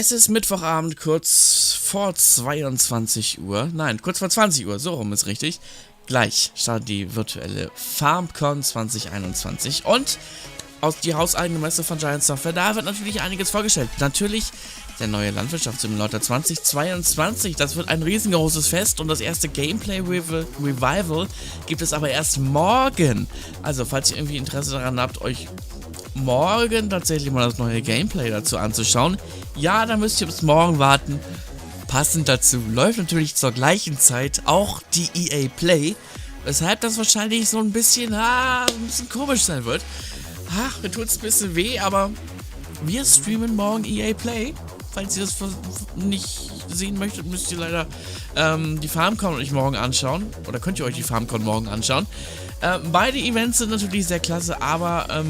Es ist Mittwochabend, kurz vor 22 Uhr. Nein, kurz vor 20 Uhr, so rum ist richtig. Gleich startet die virtuelle FarmCon 2021 und aus die hauseigene Messe von Giant Software, da wird natürlich einiges vorgestellt. Natürlich der neue Landwirtschaftssimulator 2022, das wird ein riesengroßes Fest und das erste Gameplay-Revival gibt es aber erst morgen. Also falls ihr irgendwie Interesse daran habt, euch morgen tatsächlich mal das neue Gameplay dazu anzuschauen, ja, dann müsst ihr bis morgen warten. Passend dazu läuft natürlich zur gleichen Zeit auch die ePlay, weshalb das wahrscheinlich so ein bisschen komisch sein wird. Mir tut's ein bisschen weh, aber wir streamen morgen ePlay. Falls ihr das nicht sehen möchtet, müsst ihr leider die FarmCon euch morgen anschauen. Oder könnt ihr euch die FarmCon morgen anschauen. Beide Events sind natürlich sehr klasse, aber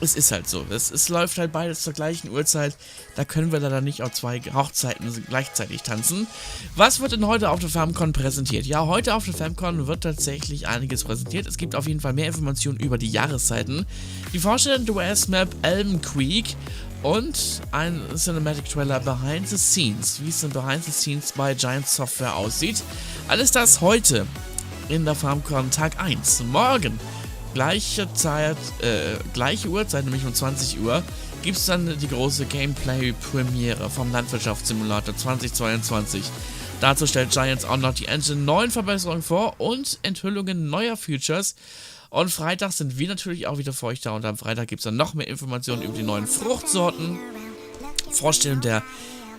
es ist halt so. Es läuft halt beides zur gleichen Uhrzeit. Da können wir leider nicht auf zwei Hochzeiten gleichzeitig tanzen. Was wird denn heute auf der FarmCon präsentiert? Ja, heute auf der FarmCon wird tatsächlich einiges präsentiert. Es gibt auf jeden Fall mehr Informationen über die Jahreszeiten. Die Vorstellung der US-Map Elm Creek und ein Cinematic Trailer Behind the Scenes, wie es denn Behind the Scenes bei Giant Software aussieht. Alles das heute in der FarmCon Tag 1. Morgen, gleiche Uhrzeit, nämlich um 20 Uhr, gibt es dann die große Gameplay-Premiere vom Landwirtschaftssimulator 2022. Dazu stellt Giants auch noch die Engine 9 Verbesserungen vor und Enthüllungen neuer Features. Und Freitag sind wir natürlich auch wieder für euch da und am Freitag gibt es dann noch mehr Informationen über die neuen Fruchtsorten, Vorstellung der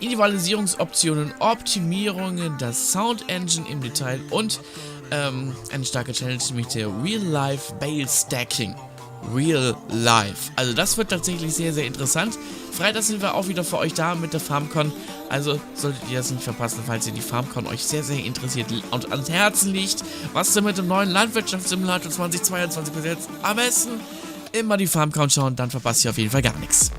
Individualisierungsoptionen, Optimierungen der Sound Engine im Detail und eine starke Challenge, nämlich der Real-Life Bale Stacking. Real Life. Also das wird tatsächlich sehr, sehr interessant. Freitag sind wir auch wieder für euch da mit der FarmCon. Also solltet ihr das nicht verpassen, falls ihr die FarmCon euch sehr, sehr interessiert und ans Herzen liegt, was denn mit dem neuen Landwirtschaftssimulator 2022 passiert. Am besten immer die FarmCon schauen, dann verpasst ihr auf jeden Fall gar nichts.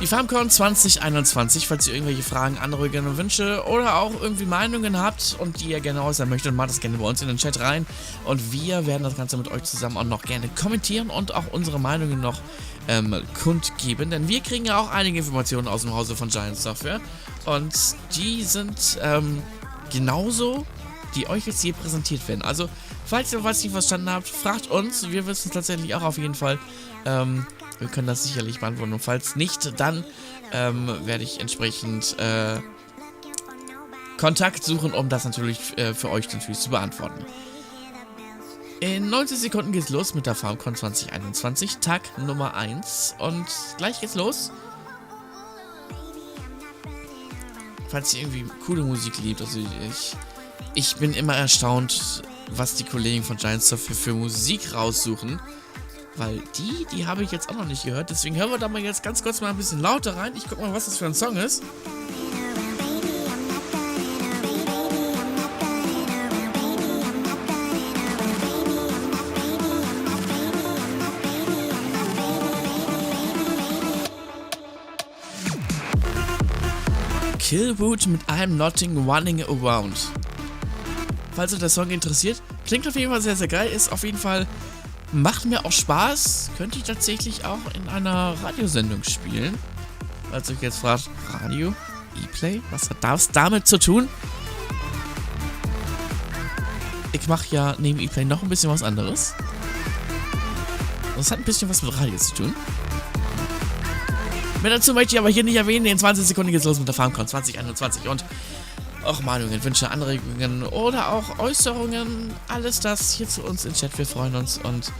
Die FarmCon 2021, falls ihr irgendwelche Fragen, Anregungen und Wünsche oder auch irgendwie Meinungen habt und die ihr gerne äußern möchtet, macht das gerne bei uns in den Chat rein und wir werden das Ganze mit euch zusammen auch noch gerne kommentieren und auch unsere Meinungen noch kundgeben, denn wir kriegen ja auch einige Informationen aus dem Hause von Giant Software und die sind genauso, die euch jetzt hier präsentiert werden. Also, falls ihr was nicht verstanden habt, fragt uns, wir wissen es tatsächlich auch auf jeden Fall. Wir können das sicherlich beantworten und falls nicht, dann werde ich entsprechend Kontakt suchen, um das natürlich für euch natürlich zu beantworten. In 90 Sekunden geht's los mit der FarmCon 2021, Tag Nummer 1 und gleich geht's los. Falls ihr irgendwie coole Musik liebt, also ich bin immer erstaunt, was die Kollegen von Giant Software für Musik raussuchen. Weil die habe ich jetzt auch noch nicht gehört. Deswegen hören wir da mal jetzt ganz kurz mal ein bisschen lauter rein. Ich guck mal, was das für ein Song ist. Killboot mit I'm Nothing Running Around. Falls euch der Song interessiert, klingt auf jeden Fall sehr, sehr geil. Ist auf jeden Fall... Macht mir auch Spaß, könnte ich tatsächlich auch in einer Radiosendung spielen. Falls euch jetzt fragt, Radio, ePlay, was hat das damit zu tun? Ich mache ja neben ePlay noch ein bisschen was anderes. Das hat ein bisschen was mit Radio zu tun. Mehr dazu möchte ich aber hier nicht erwähnen. In 20 Sekunden geht's los mit der FarmCon 2021 und auch Meinungen, Wünsche, Anregungen oder auch Äußerungen, alles das hier zu uns im Chat. Wir freuen uns und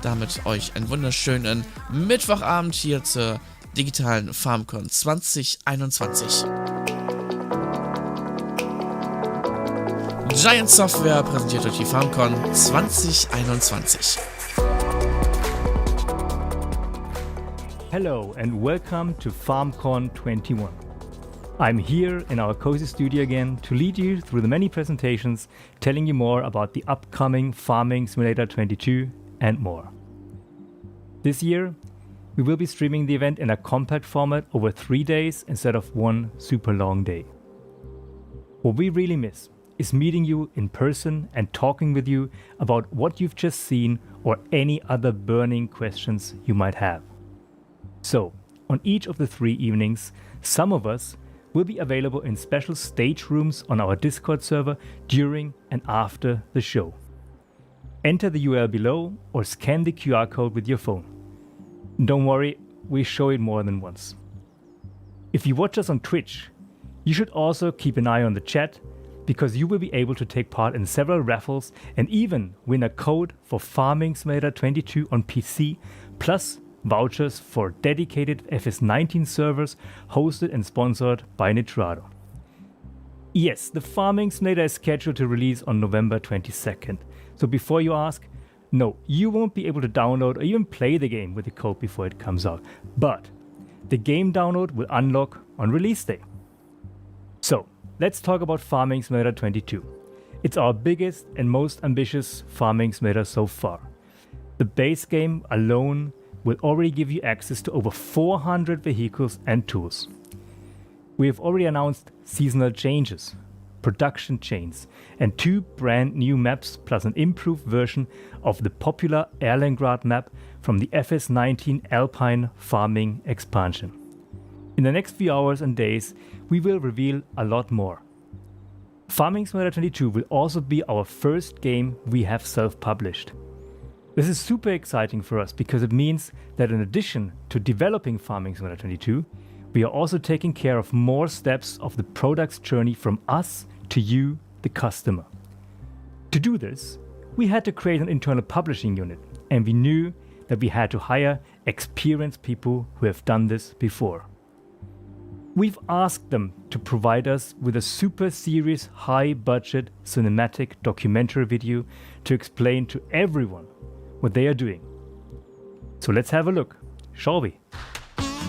damit euch einen wunderschönen Mittwochabend hier zur digitalen FarmCon 2021. Giant Software präsentiert euch die FarmCon 2021. Hello and welcome to FarmCon 21. I'm here in our cozy studio again to lead you through the many presentations, telling you more about the upcoming Farming Simulator 22 and more. This year, we will be streaming the event in a compact format over 3 days instead of one super long day. What we really miss is meeting you in person and talking with you about what you've just seen or any other burning questions you might have. So, on each of the 3 evenings, some of us will be available in special stage rooms on our Discord server during and after the show. Enter the URL below or scan the QR code with your phone. Don't worry, we show it more than once. If you watch us on Twitch, you should also keep an eye on the chat because you will be able to take part in several raffles and even win a code for Farming Simulator 22 on PC, plus vouchers for dedicated FS19 servers hosted and sponsored by Nitrado. Yes, the Farming Simulator is scheduled to release on November 22nd. So before you ask, no, you won't be able to download or even play the game with the code before it comes out. But the game download will unlock on release day. So let's talk about Farming Simulator 22. It's our biggest and most ambitious farming simulator so far. The base game alone will already give you access to over 400 vehicles and tools. We have already announced seasonal changes, production chains, and 2 brand new maps plus an improved version of the popular Erlengrad map from the FS19 Alpine Farming expansion. In the next few hours and days, we will reveal a lot more. Farming Simulator 22 will also be our first game we have self-published. This is super exciting for us because it means that in addition to developing Farming Simulator 22, we are also taking care of more steps of the product's journey from us to you, the customer. To do this, we had to create an internal publishing unit, and we knew that we had to hire experienced people who have done this before. We've asked them to provide us with a super serious, high-budget cinematic documentary video to explain to everyone what they are doing. So let's have a look, shall we?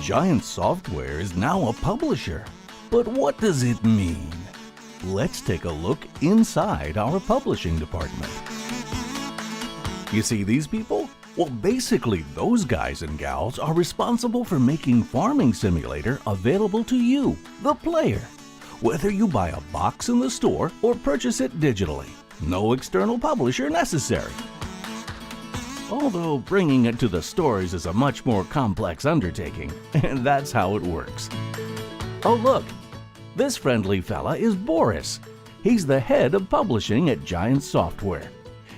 Giant Software is now a publisher. But what does it mean? Let's take a look inside our publishing department. You see these people? Well, basically, those guys and gals are responsible for making Farming Simulator available to you, the player. Whether you buy a box in the store or purchase it digitally, no external publisher necessary. Although bringing it to the stores is a much more complex undertaking, and that's how it works. Oh look, this friendly fella is Boris. He's the head of publishing at Giant Software.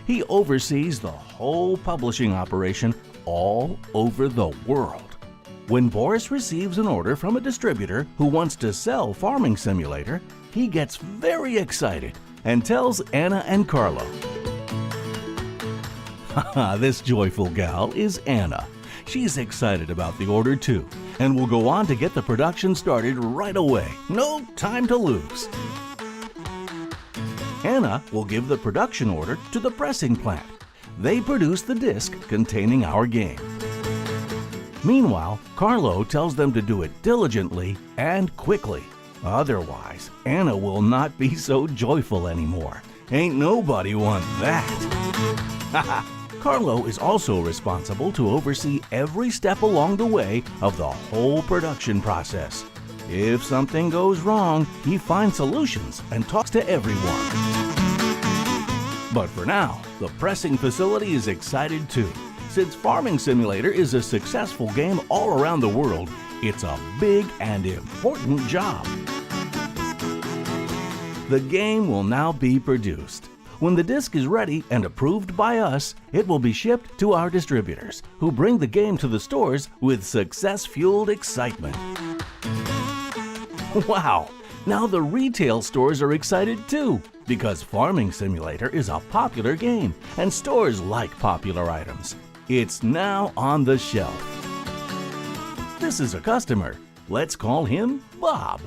He oversees the whole publishing operation all over the world. When Boris receives an order from a distributor who wants to sell Farming Simulator, he gets very excited and tells Anna and Carlo. This joyful gal is Anna. She's excited about the order too, and will go on to get the production started right away. No time to lose. Anna will give the production order to the pressing plant. They produce the disc containing our game. Meanwhile, Carlo tells them to do it diligently and quickly. Otherwise, Anna will not be so joyful anymore. Ain't nobody want that. Carlo is also responsible to oversee every step along the way of the whole production process. If something goes wrong, he finds solutions and talks to everyone. But for now, the pressing facility is excited too. Since Farming Simulator is a successful game all around the world, it's a big and important job. The game will now be produced. When the disc is ready and approved by us, it will be shipped to our distributors, who bring the game to the stores with success-fueled excitement. Wow! Now the retail stores are excited too, because Farming Simulator is a popular game, and stores like popular items. It's now on the shelf. This is a customer. Let's call him Bob.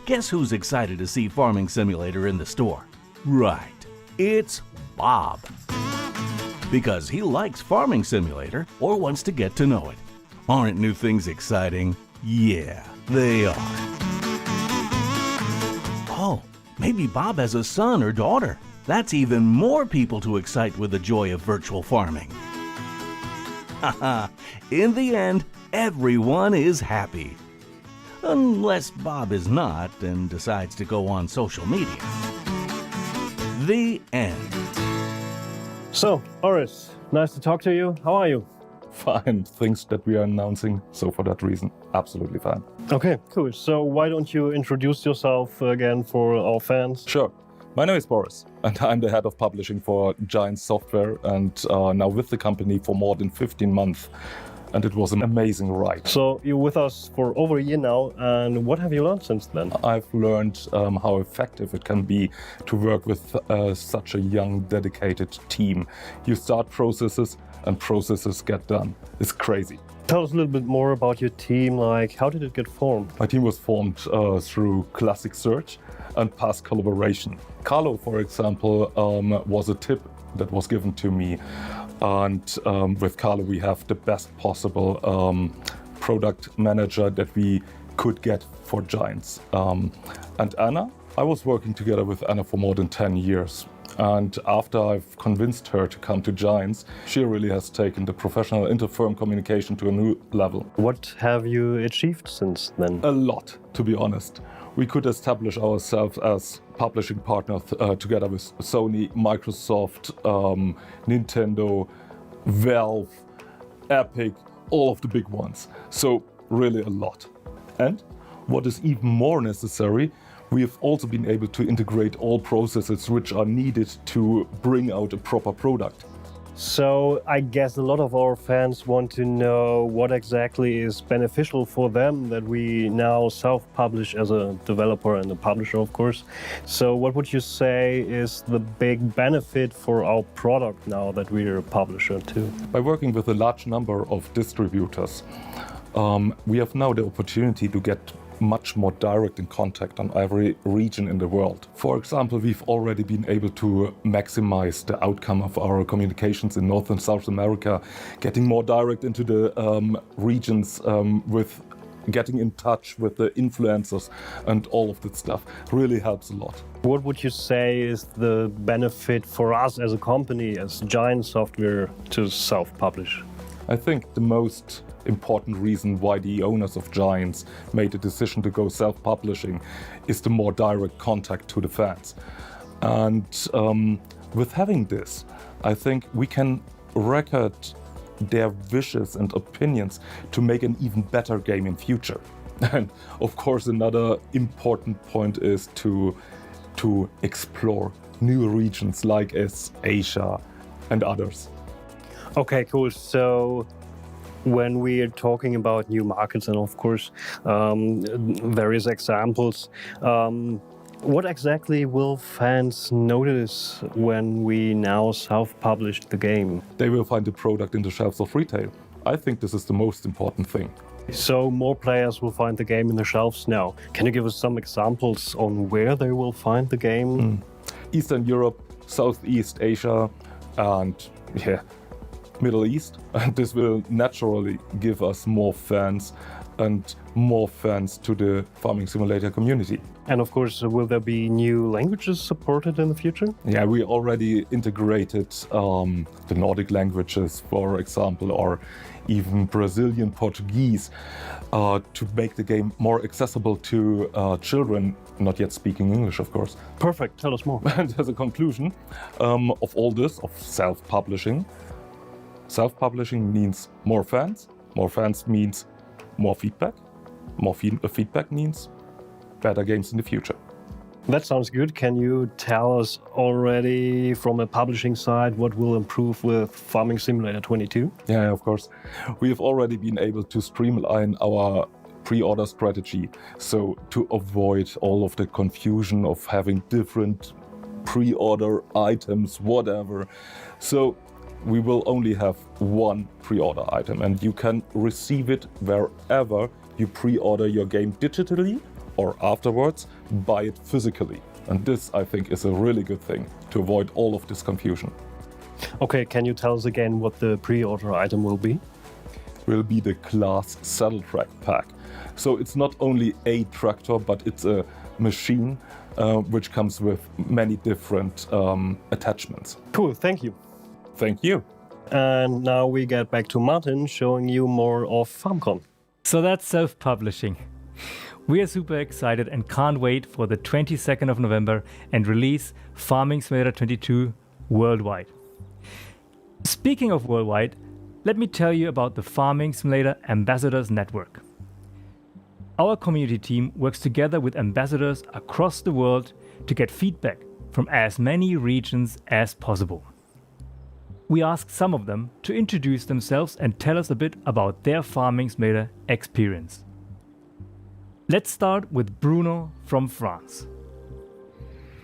Guess who's excited to see Farming Simulator in the store? Right. It's Bob. Because he likes Farming Simulator or wants to get to know it. Aren't new things exciting? Yeah, they are. Oh, maybe Bob has a son or daughter. That's even more people to excite with the joy of virtual farming. In the end, everyone is happy. Unless Bob is not and decides to go on social media. The end. So, Boris, nice to talk to you. How are you? Fine. Things that we are announcing, so for that reason, absolutely fine. Okay, cool. So why don't you introduce yourself again for our fans? Sure. My name is Boris, and I'm the head of publishing for Giant Software, and now with the company for more than 15 months. And it was an amazing ride. So you're with us for over a year now, and what have you learned since then? I've learned how effective it can be to work with such a young, dedicated team. You start processes, and processes get done. It's crazy. Tell us a little bit more about your team, like how did it get formed? My team was formed through classic search and past collaboration. Carlo, for example, was a tip that was given to me. And with Carlo, we have the best possible product manager that we could get for Giants. And Anna, I was working together with Anna for more than 10 years. And after I've convinced her to come to Giants, she really has taken the professional inter-firm communication to a new level. What have you achieved since then? A lot, to be honest. We could establish ourselves as publishing partners together with Sony, Microsoft, Nintendo, Valve, Epic, all of the big ones. So really a lot. And what is even more necessary, we have also been able to integrate all processes which are needed to bring out a proper product. So I guess a lot of our fans want to know what exactly is beneficial for them that we now self-publish as a developer and a publisher, of course. So what would you say is the big benefit for our product now that we're a publisher too? By working with a large number of distributors, we have now the opportunity to get much more direct in contact on every region in the world. For example, we've already been able to maximize the outcome of our communications in North and South America, getting more direct into the regions with getting in touch with the influencers, and all of that stuff really helps a lot. What would you say is the benefit for us as a company, as Giant Software, to self-publish? I think the most important reason why the owners of Giants made the decision to go self-publishing is the more direct contact to the fans. And with having this, I think we can record their wishes and opinions to make an even better game in future. And of course, another important point is to explore new regions like Asia and others. Okay, cool. So when we are talking about new markets and of course various examples, what exactly will fans notice when we now self-publish the game? They will find the product in the shelves of retail. I think this is the most important thing. So more players will find the game in the shelves now. Can you give us some examples on where they will find the game? Eastern Europe, Southeast Asia, and Middle East. And this will naturally give us more fans and more fans to the farming simulator community. And of course, will there be new languages supported in the future? Yeah, we already integrated the Nordic languages, for example, or even Brazilian Portuguese to make the game more accessible to children not yet speaking English, of course. Perfect, tell us more. And as a conclusion of all this, of self-publishing means more fans means more feedback, feedback means better games in the future. That sounds good. Can you tell us already from a publishing side what will improve with Farming Simulator 22? Yeah, of course. We have already been able to streamline our pre-order strategy, so to avoid all of the confusion of having different pre-order items, whatever. So we will only have one pre-order item, and you can receive it wherever you pre-order your game digitally or afterwards buy it physically. And this, I think, is a really good thing to avoid all of this confusion. Okay, can you tell us again what the pre-order item will be? Will be the Class Saddle Track pack. So it's not only a tractor, but it's a machine which comes with many different attachments. Cool, thank you. Thank you. And now we get back to Martin showing you more of FarmCon. So that's self-publishing. We are super excited and can't wait for the 22nd of November and release Farming Simulator 22 worldwide. Speaking of worldwide, let me tell you about the Farming Simulator Ambassadors Network. Our community team works together with ambassadors across the world to get feedback from as many regions as possible. We asked some of them to introduce themselves and tell us a bit about their Farming Simulator experience. Let's start with Bruno from France.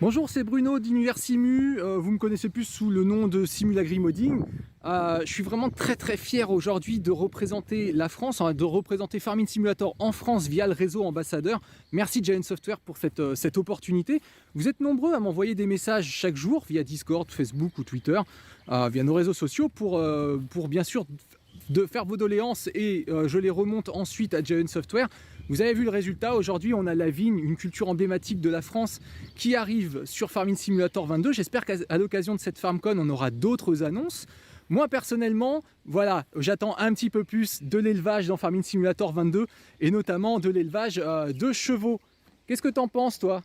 Bonjour, c'est Bruno d'Univers Simu. Vous me connaissez plus sous le nom de Simulagri-Modding. Je suis vraiment très fier aujourd'hui de représenter la France, de représenter Farming Simulator en France via le réseau ambassadeur. Merci Giant Software pour cette opportunité. Vous êtes nombreux à m'envoyer des messages chaque jour via Discord, Facebook ou Twitter, via nos réseaux sociaux pour bien sûr de faire vos doléances et je les remonte ensuite à Giant Software. Vous avez vu le résultat, aujourd'hui on a la vigne, une culture emblématique de la France qui arrive sur Farming Simulator 22. J'espère qu'à l'occasion de cette FarmCon on aura d'autres annonces. Moi personnellement, voilà, j'attends un petit peu plus de l'élevage dans Farming Simulator 22 et notamment de l'élevage de chevaux. Qu'est-ce que t'en penses toi?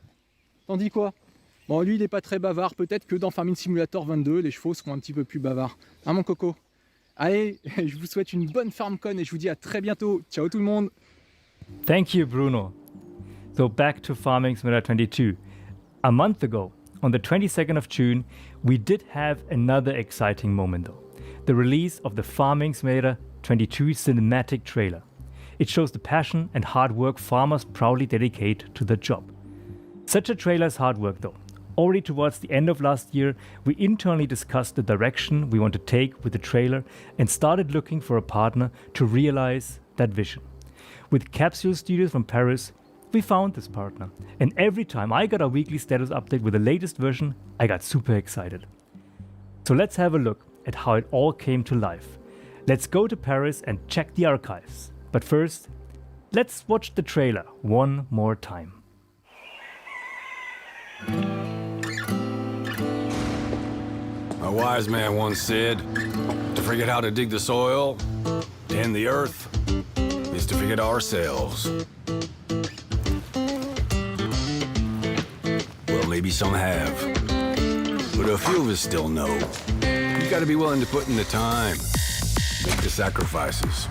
T'en dis quoi? Bon, lui il n'est pas très bavard, peut-être que dans Farming Simulator 22 les chevaux seront un petit peu plus bavards. Hein mon coco? Allez, je vous souhaite une bonne FarmCon et je vous dis à très bientôt. Ciao tout le monde. Thank you, Bruno. So back to Farming Simulator 22. A month ago, on the 22nd of June, we did have another exciting moment though. The release of the Farming Simulator 22 cinematic trailer. It shows the passion and hard work farmers proudly dedicate to the job. Such a trailer is hard work though. Already towards the end of last year, we internally discussed the direction we want to take with the trailer and started looking for a partner to realize that vision. With Capsule Studios from Paris, we found this partner. And every time I got a weekly status update with the latest version, I got super excited. So let's have a look at how it all came to life. Let's go to Paris and check the archives. But first, let's watch the trailer one more time. A wise man once said, to forget how to dig the soil, tend the earth, is to forget ourselves. Well, maybe some have, but a few of us still know. You gotta be willing to put in the time, make the sacrifices,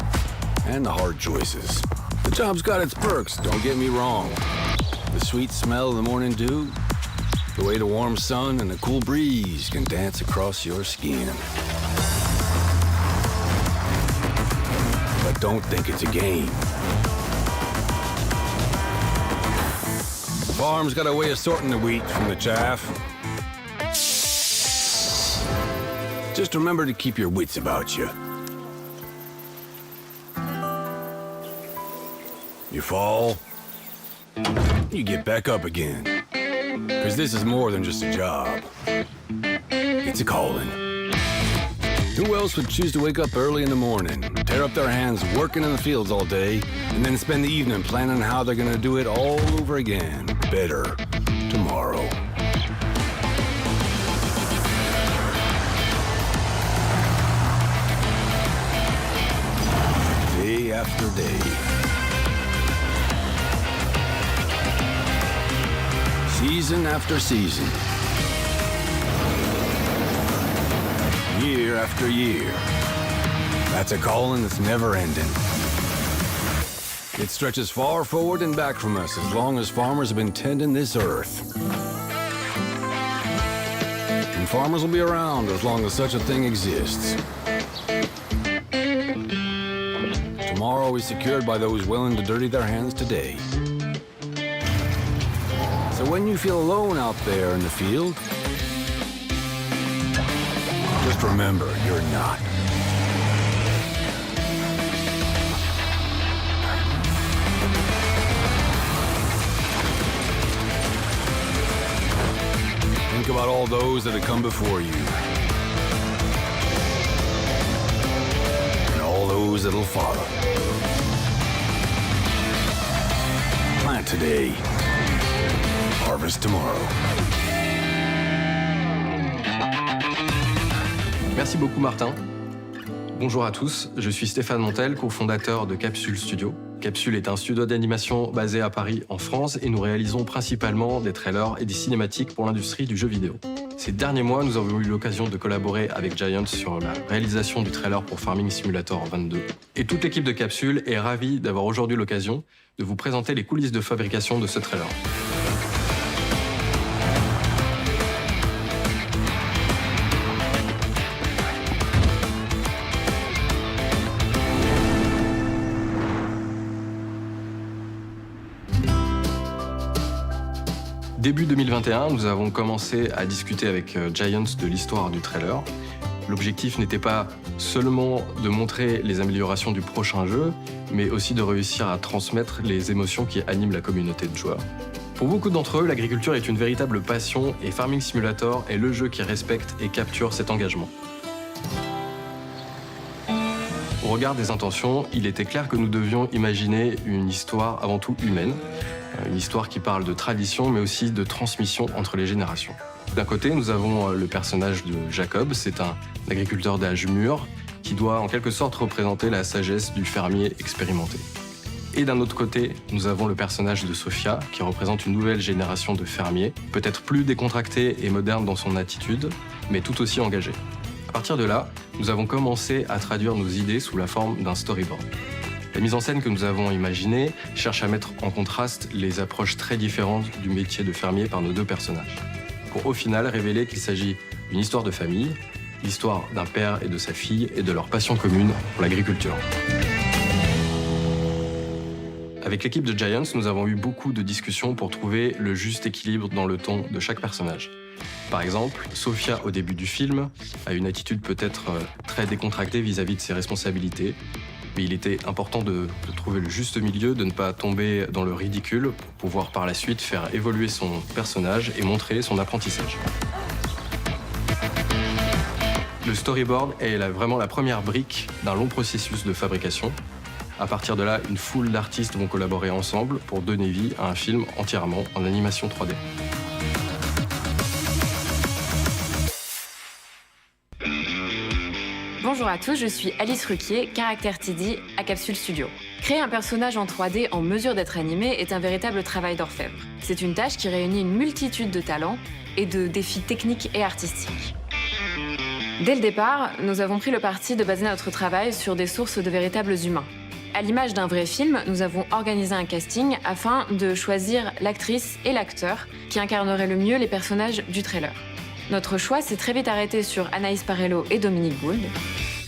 and the hard choices. The job's got its perks, don't get me wrong. The sweet smell of the morning dew, the way the warm sun and the cool breeze can dance across your skin. But don't think it's a game. The farm's got a way of sorting the wheat from the chaff. Just remember to keep your wits about you. You fall, you get back up again. Because this is more than just a job. It's a calling. Who else would choose to wake up early in the morning, tear up their hands working in the fields all day, and then spend the evening planning how they're gonna do it all over again, better, tomorrow? Day after day. Season after season. Year after year. That's a calling that's never ending. It stretches far forward and back from us as long as farmers have been tending this earth. And farmers will be around as long as such a thing exists. Tomorrow is secured by those willing to dirty their hands today. So when you feel alone out there in the field, just remember, you're not. Think about all those that have come before you. And all those that'll follow. Plant today. Harvest tomorrow. Merci beaucoup Martin. Bonjour à tous, je suis Stéphane Montel, cofondateur de Capsule Studio. Capsule est un studio d'animation basé à Paris, en France, et nous réalisons principalement des trailers et des cinématiques pour l'industrie du jeu vidéo. Ces derniers mois, nous avons eu l'occasion de collaborer avec Giants sur la réalisation du trailer pour Farming Simulator 22. Et toute l'équipe de Capsule est ravie d'avoir aujourd'hui l'occasion de vous présenter les coulisses de fabrication de ce trailer. Début 2021, nous avons commencé à discuter avec Giants de l'histoire du trailer. L'objectif n'était pas seulement de montrer les améliorations du prochain jeu, mais aussi de réussir à transmettre les émotions qui animent la communauté de joueurs. Pour beaucoup d'entre eux, l'agriculture est une véritable passion et Farming Simulator est le jeu qui respecte et capture cet engagement. Au regard des intentions, il était clair que nous devions imaginer une histoire avant tout humaine. Une histoire qui parle de tradition, mais aussi de transmission entre les générations. D'un côté, nous avons le personnage de Jacob, c'est un agriculteur d'âge mûr qui doit en quelque sorte représenter la sagesse du fermier expérimenté. Et d'un autre côté, nous avons le personnage de Sophia, qui représente une nouvelle génération de fermiers, peut-être plus décontracté et moderne dans son attitude, mais tout aussi engagé. À partir de là, nous avons commencé à traduire nos idées sous la forme d'un storyboard. La mise en scène que nous avons imaginée cherche à mettre en contraste les approches très différentes du métier de fermier par nos deux personnages, pour au final révéler qu'il s'agit d'une histoire de famille, l'histoire d'un père et de sa fille et de leur passion commune pour l'agriculture. Avec l'équipe de Giants, nous avons eu beaucoup de discussions pour trouver le juste équilibre dans le ton de chaque personnage. Par exemple, Sophia, au début du film, a une attitude peut-être très décontractée vis-à-vis de ses responsabilités. Mais il était important de trouver le juste milieu, de ne pas tomber dans le ridicule pour pouvoir par la suite faire évoluer son personnage et montrer son apprentissage. Le storyboard est vraiment la première brique d'un long processus de fabrication. À partir de là, une foule d'artistes vont collaborer ensemble pour donner vie à un film entièrement en animation 3D. Bonjour à tous, je suis Alice Ruquier, caractère TD à Capsule Studio. Créer un personnage en 3D en mesure d'être animé est un véritable travail d'orfèvre. C'est une tâche qui réunit une multitude de talents et de défis techniques et artistiques. Dès le départ, nous avons pris le parti de baser notre travail sur des sources de véritables humains. À l'image d'un vrai film, nous avons organisé un casting afin de choisir l'actrice et l'acteur qui incarneraient le mieux les personnages du trailer. Notre choix s'est très vite arrêté sur Anaïs Parello et Dominique Gould.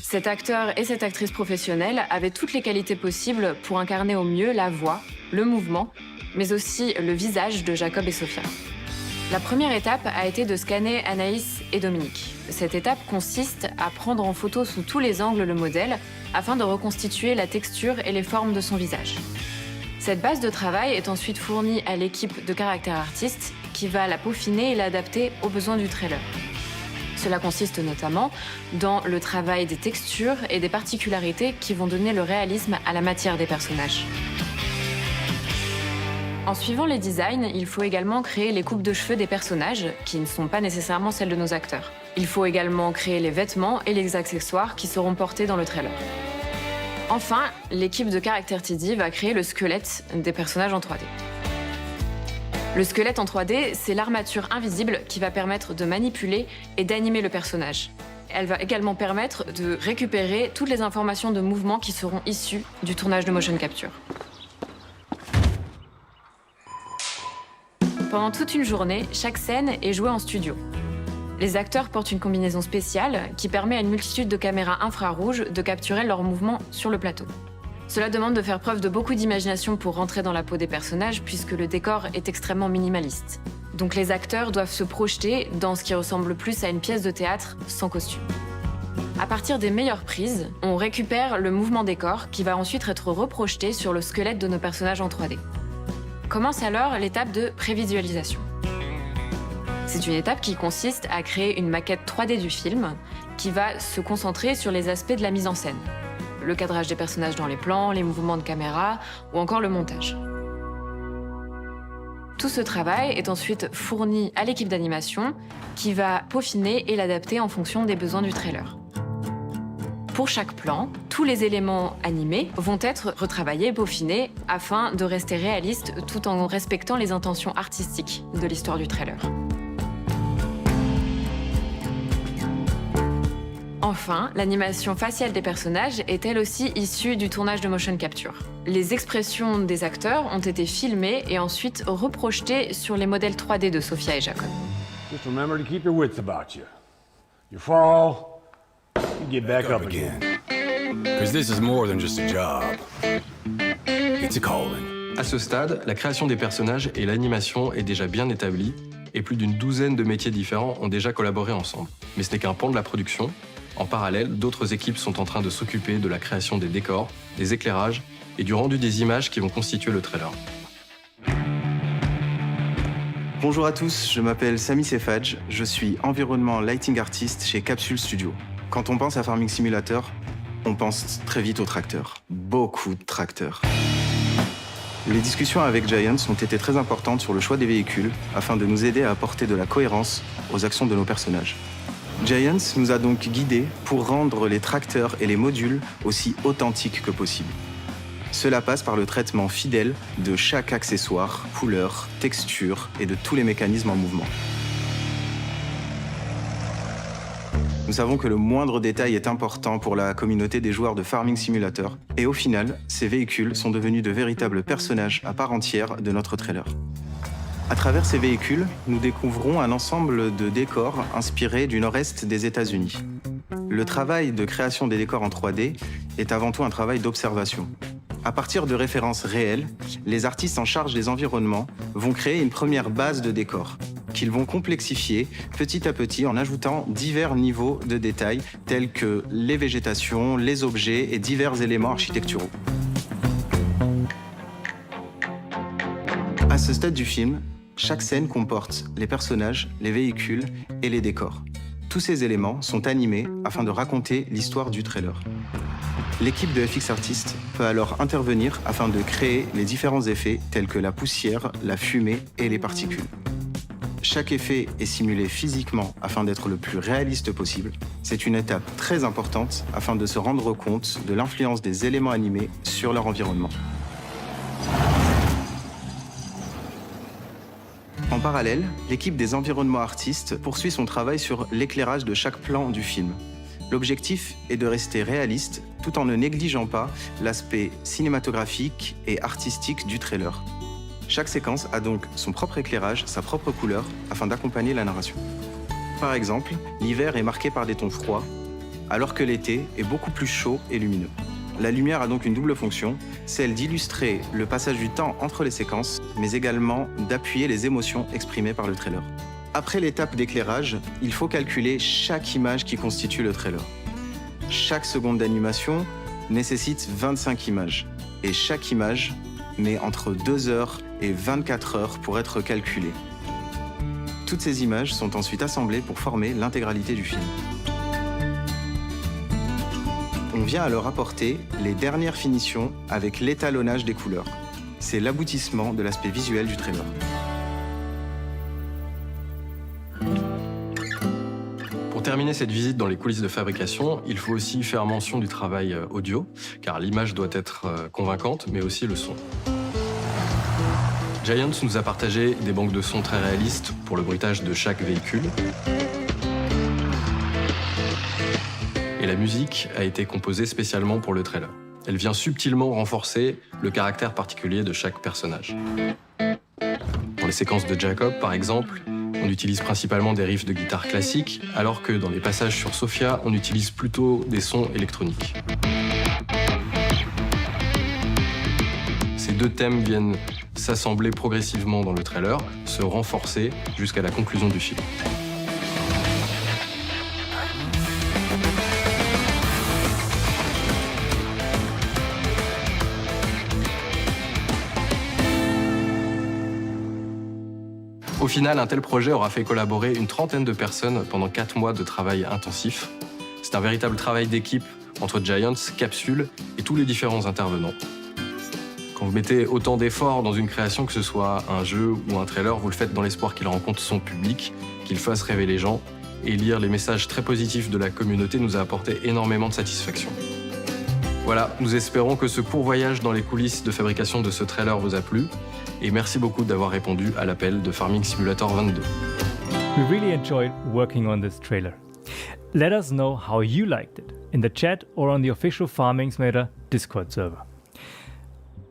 Cet acteur et cette actrice professionnelle avaient toutes les qualités possibles pour incarner au mieux la voix, le mouvement, mais aussi le visage de Jacob et Sophia. La première étape a été de scanner Anaïs et Dominique. Cette étape consiste à prendre en photo sous tous les angles le modèle afin de reconstituer la texture et les formes de son visage. Cette base de travail est ensuite fournie à l'équipe de caractère artiste qui va la peaufiner et l'adapter aux besoins du trailer. Cela consiste notamment dans le travail des textures et des particularités qui vont donner le réalisme à la matière des personnages. En suivant les designs, il faut également créer les coupes de cheveux des personnages, qui ne sont pas nécessairement celles de nos acteurs. Il faut également créer les vêtements et les accessoires qui seront portés dans le trailer. Enfin, l'équipe de caractère TD va créer le squelette des personnages en 3D. Le squelette en 3D, c'est l'armature invisible qui va permettre de manipuler et d'animer le personnage. Elle va également permettre de récupérer toutes les informations de mouvement qui seront issues du tournage de motion capture. Pendant toute une journée, chaque scène est jouée en studio. Les acteurs portent une combinaison spéciale qui permet à une multitude de caméras infrarouges de capturer leurs mouvements sur le plateau. Cela demande de faire preuve de beaucoup d'imagination pour rentrer dans la peau des personnages puisque le décor est extrêmement minimaliste. Donc les acteurs doivent se projeter dans ce qui ressemble plus à une pièce de théâtre sans costume. À partir des meilleures prises, on récupère le mouvement des corps qui va ensuite être reprojeté sur le squelette de nos personnages en 3D. Commence alors l'étape de prévisualisation. C'est une étape qui consiste à créer une maquette 3D du film qui va se concentrer sur les aspects de la mise en scène. Le cadrage des personnages dans les plans, les mouvements de caméra ou encore le montage. Tout ce travail est ensuite fourni à l'équipe d'animation qui va peaufiner et l'adapter en fonction des besoins du trailer. Pour chaque plan, tous les éléments animés vont être retravaillés, peaufinés, afin de rester réalistes tout en respectant les intentions artistiques de l'histoire du trailer. Enfin, l'animation faciale des personnages est elle aussi issue du tournage de motion capture. Les expressions des acteurs ont été filmées et ensuite reprojetées sur les modèles 3D de Sophia et Jacob. Just remember to keep your wits about you. You fall, you get back up again. Because this is more than just a job. It's a calling. À ce stade, la création des personnages et l'animation est déjà bien établie et plus d'une douzaine de métiers différents ont déjà collaboré ensemble. Mais ce n'est qu'un pan de la production. En parallèle, d'autres équipes sont en train de s'occuper de la création des décors, des éclairages et du rendu des images qui vont constituer le trailer. Bonjour à tous, je m'appelle Sami Sefadj, je suis environnement lighting artist chez Capsule Studio. Quand on pense à Farming Simulator, on pense très vite aux tracteurs. Beaucoup de tracteurs. Les discussions avec Giants ont été très importantes sur le choix des véhicules afin de nous aider à apporter de la cohérence aux actions de nos personnages. Giants nous a donc guidés pour rendre les tracteurs et les modules aussi authentiques que possible. Cela passe par le traitement fidèle de chaque accessoire, couleur, texture et de tous les mécanismes en mouvement. Nous savons que le moindre détail est important pour la communauté des joueurs de Farming Simulator et au final, ces véhicules sont devenus de véritables personnages à part entière de notre trailer. À travers ces véhicules, nous découvrons un ensemble de décors inspirés du nord-est des États-Unis. Le travail de création des décors en 3D est avant tout un travail d'observation. À partir de références réelles, les artistes en charge des environnements vont créer une première base de décors, qu'ils vont complexifier petit à petit en ajoutant divers niveaux de détails tels que les végétations, les objets et divers éléments architecturaux. À ce stade du film, chaque scène comporte les personnages, les véhicules et les décors. Tous ces éléments sont animés afin de raconter l'histoire du trailer. L'équipe de FX Artists peut alors intervenir afin de créer les différents effets tels que la poussière, la fumée et les particules. Chaque effet est simulé physiquement afin d'être le plus réaliste possible. C'est une étape très importante afin de se rendre compte de l'influence des éléments animés sur leur environnement. En parallèle, l'équipe des environnements artistes poursuit son travail sur l'éclairage de chaque plan du film. L'objectif est de rester réaliste tout en ne négligeant pas l'aspect cinématographique et artistique du trailer. Chaque séquence a donc son propre éclairage, sa propre couleur, afin d'accompagner la narration. Par exemple, l'hiver est marqué par des tons froids, alors que l'été est beaucoup plus chaud et lumineux. La lumière a donc une double fonction, celle d'illustrer le passage du temps entre les séquences, mais également d'appuyer les émotions exprimées par le trailer. Après l'étape d'éclairage, il faut calculer chaque image qui constitue le trailer. Chaque seconde d'animation nécessite 25 images, et chaque image met entre 2 heures et 24 heures pour être calculée. Toutes ces images sont ensuite assemblées pour former l'intégralité du film. On vient alors apporter les dernières finitions avec l'étalonnage des couleurs. C'est l'aboutissement de l'aspect visuel du trailer. Pour terminer cette visite dans les coulisses de fabrication, il faut aussi faire mention du travail audio, car l'image doit être convaincante, mais aussi le son. Giants nous a partagé des banques de sons très réalistes pour le bruitage de chaque véhicule. Et la musique a été composée spécialement pour le trailer. Elle vient subtilement renforcer le caractère particulier de chaque personnage. Dans les séquences de Jacob, par exemple, on utilise principalement des riffs de guitare classique, alors que dans les passages sur Sophia, on utilise plutôt des sons électroniques. Ces deux thèmes viennent s'assembler progressivement dans le trailer, se renforcer jusqu'à la conclusion du film. Au final, un tel projet aura fait collaborer une trentaine de personnes pendant 4 mois de travail intensif. C'est un véritable travail d'équipe entre Giants, Capsule et tous les différents intervenants. Quand vous mettez autant d'efforts dans une création, que ce soit un jeu ou un trailer, vous le faites dans l'espoir qu'il rencontre son public, qu'il fasse rêver les gens et lire les messages très positifs de la communauté nous a apporté énormément de satisfaction. Voilà, nous espérons que ce court voyage dans les coulisses de fabrication de ce trailer vous a plu et merci beaucoup d'avoir répondu à l'appel de Farming Simulator 22. We really enjoyed working on this trailer. Let us know how you liked it in the chat or on the official Farming Simulator Discord server.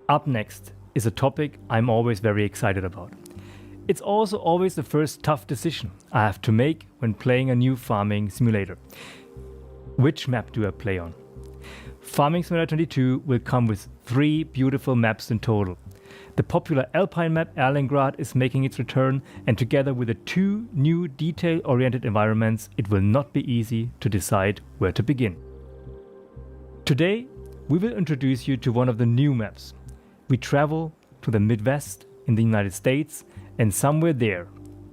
Up next is a topic I'm always very excited about. It's also always the first tough decision I have to make when playing a new farming simulator. Which map do I play on? Farming Simulator 22 will come with 3 beautiful maps in total. The popular Alpine map Erlengrad is making its return, and together with the 2 new detail-oriented environments, it will not be easy to decide where to begin. Today, we will introduce you to one of the new maps. We travel to the Midwest in the United States, and somewhere there,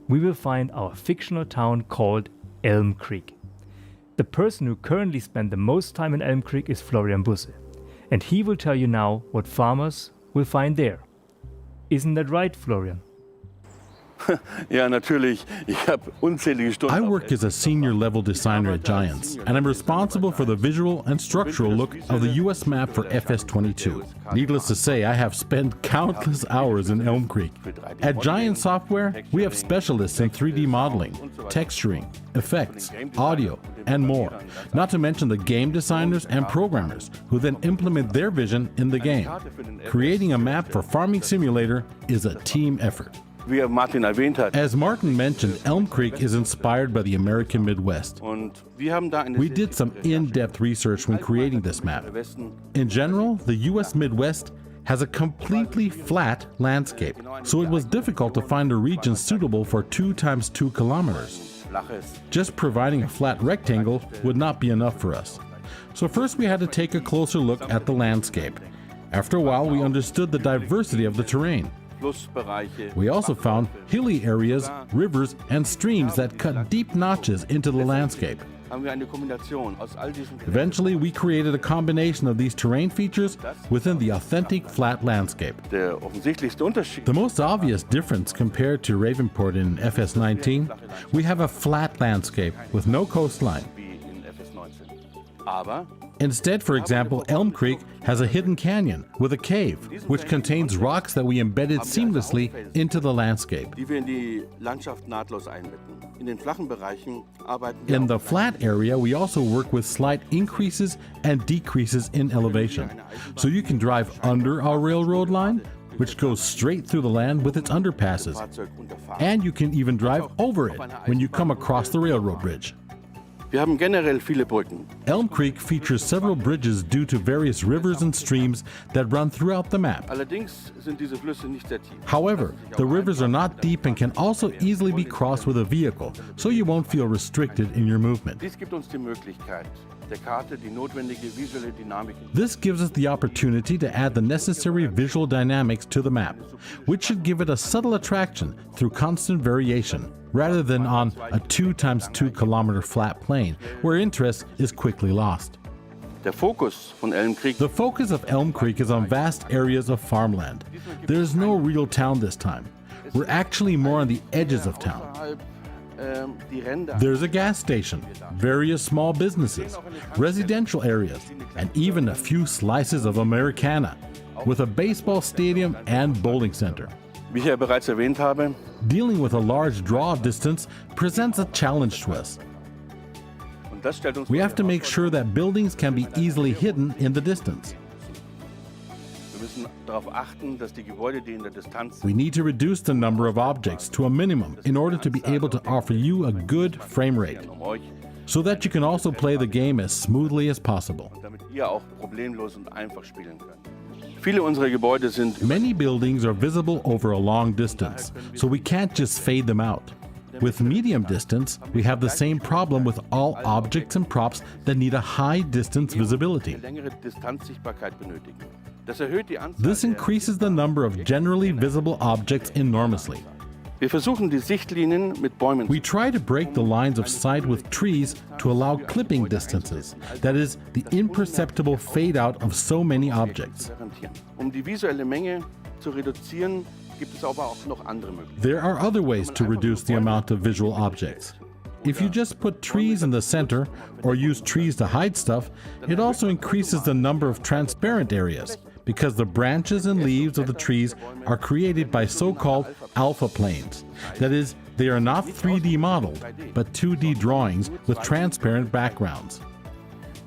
we will find our fictional town called Elm Creek. The person who currently spends the most time in Elm Creek is Florian Busse, and he will tell you now what farmers will find there. Isn't that right, Florian? I work as a senior level designer at Giants, and I'm responsible for the visual and structural look of the US map for FS22. Needless to say, I have spent countless hours in Elm Creek. At Giant Software, we have specialists in 3D modeling, texturing, effects, audio, and more. Not to mention the game designers and programmers who then implement their vision in the game. Creating a map for Farming Simulator is a team effort. As Martin mentioned, Elm Creek is inspired by the American Midwest. We did some in-depth research when creating this map. In general, the US Midwest has a completely flat landscape, so it was difficult to find a region suitable for 2 × 2 kilometers. Just providing a flat rectangle would not be enough for us. So first we had to take a closer look at the landscape. After a while, we understood the diversity of the terrain. We also found hilly areas, rivers, and streams that cut deep notches into the landscape. Eventually, we created a combination of these terrain features within the authentic flat landscape. The most obvious difference compared to Ravenport in FS19, we have a flat landscape with no coastline. Instead, for example, Elm Creek has a hidden canyon with a cave, which contains rocks that we embedded seamlessly into the landscape. In the flat area, we also work with slight increases and decreases in elevation. So you can drive under our railroad line, which goes straight through the land with its underpasses. And you can even drive over it when you come across the railroad bridge. Elm Creek features several bridges due to various rivers and streams that run throughout the map. However, the rivers are not deep and can also easily be crossed with a vehicle, so you won't feel restricted in your movement. This gives us the opportunity to add the necessary visual dynamics to the map, which should give it a subtle attraction through constant variation, rather than on a 2 × 2 kilometer flat plain, where interest is quickly lost. The focus of Elm Creek is on vast areas of farmland. There is no real town this time. We're actually more on the edges of town. There's a gas station, various small businesses, residential areas, and even a few slices of Americana, with a baseball stadium and bowling center. Dealing with a large draw distance presents a challenge to us. We have to make sure that buildings can be easily hidden in the distance. We need to reduce the number of objects to a minimum in order to be able to offer you a good frame rate, so that you can also play the game as smoothly as possible. Many buildings are visible over a long distance, so we can't just fade them out. With medium distance, we have the same problem with all objects and props that need a high distance visibility. This increases the number of generally visible objects enormously. We try to break the lines of sight with trees to allow clipping distances, that is, the imperceptible fade out of so many objects. There are other ways to reduce the amount of visual objects. If you just put trees in the center or use trees to hide stuff, it also increases the number of transparent areas, because the branches and leaves of the trees are created by so-called alpha planes. That is, they are not 3D modeled, but 2D drawings with transparent backgrounds.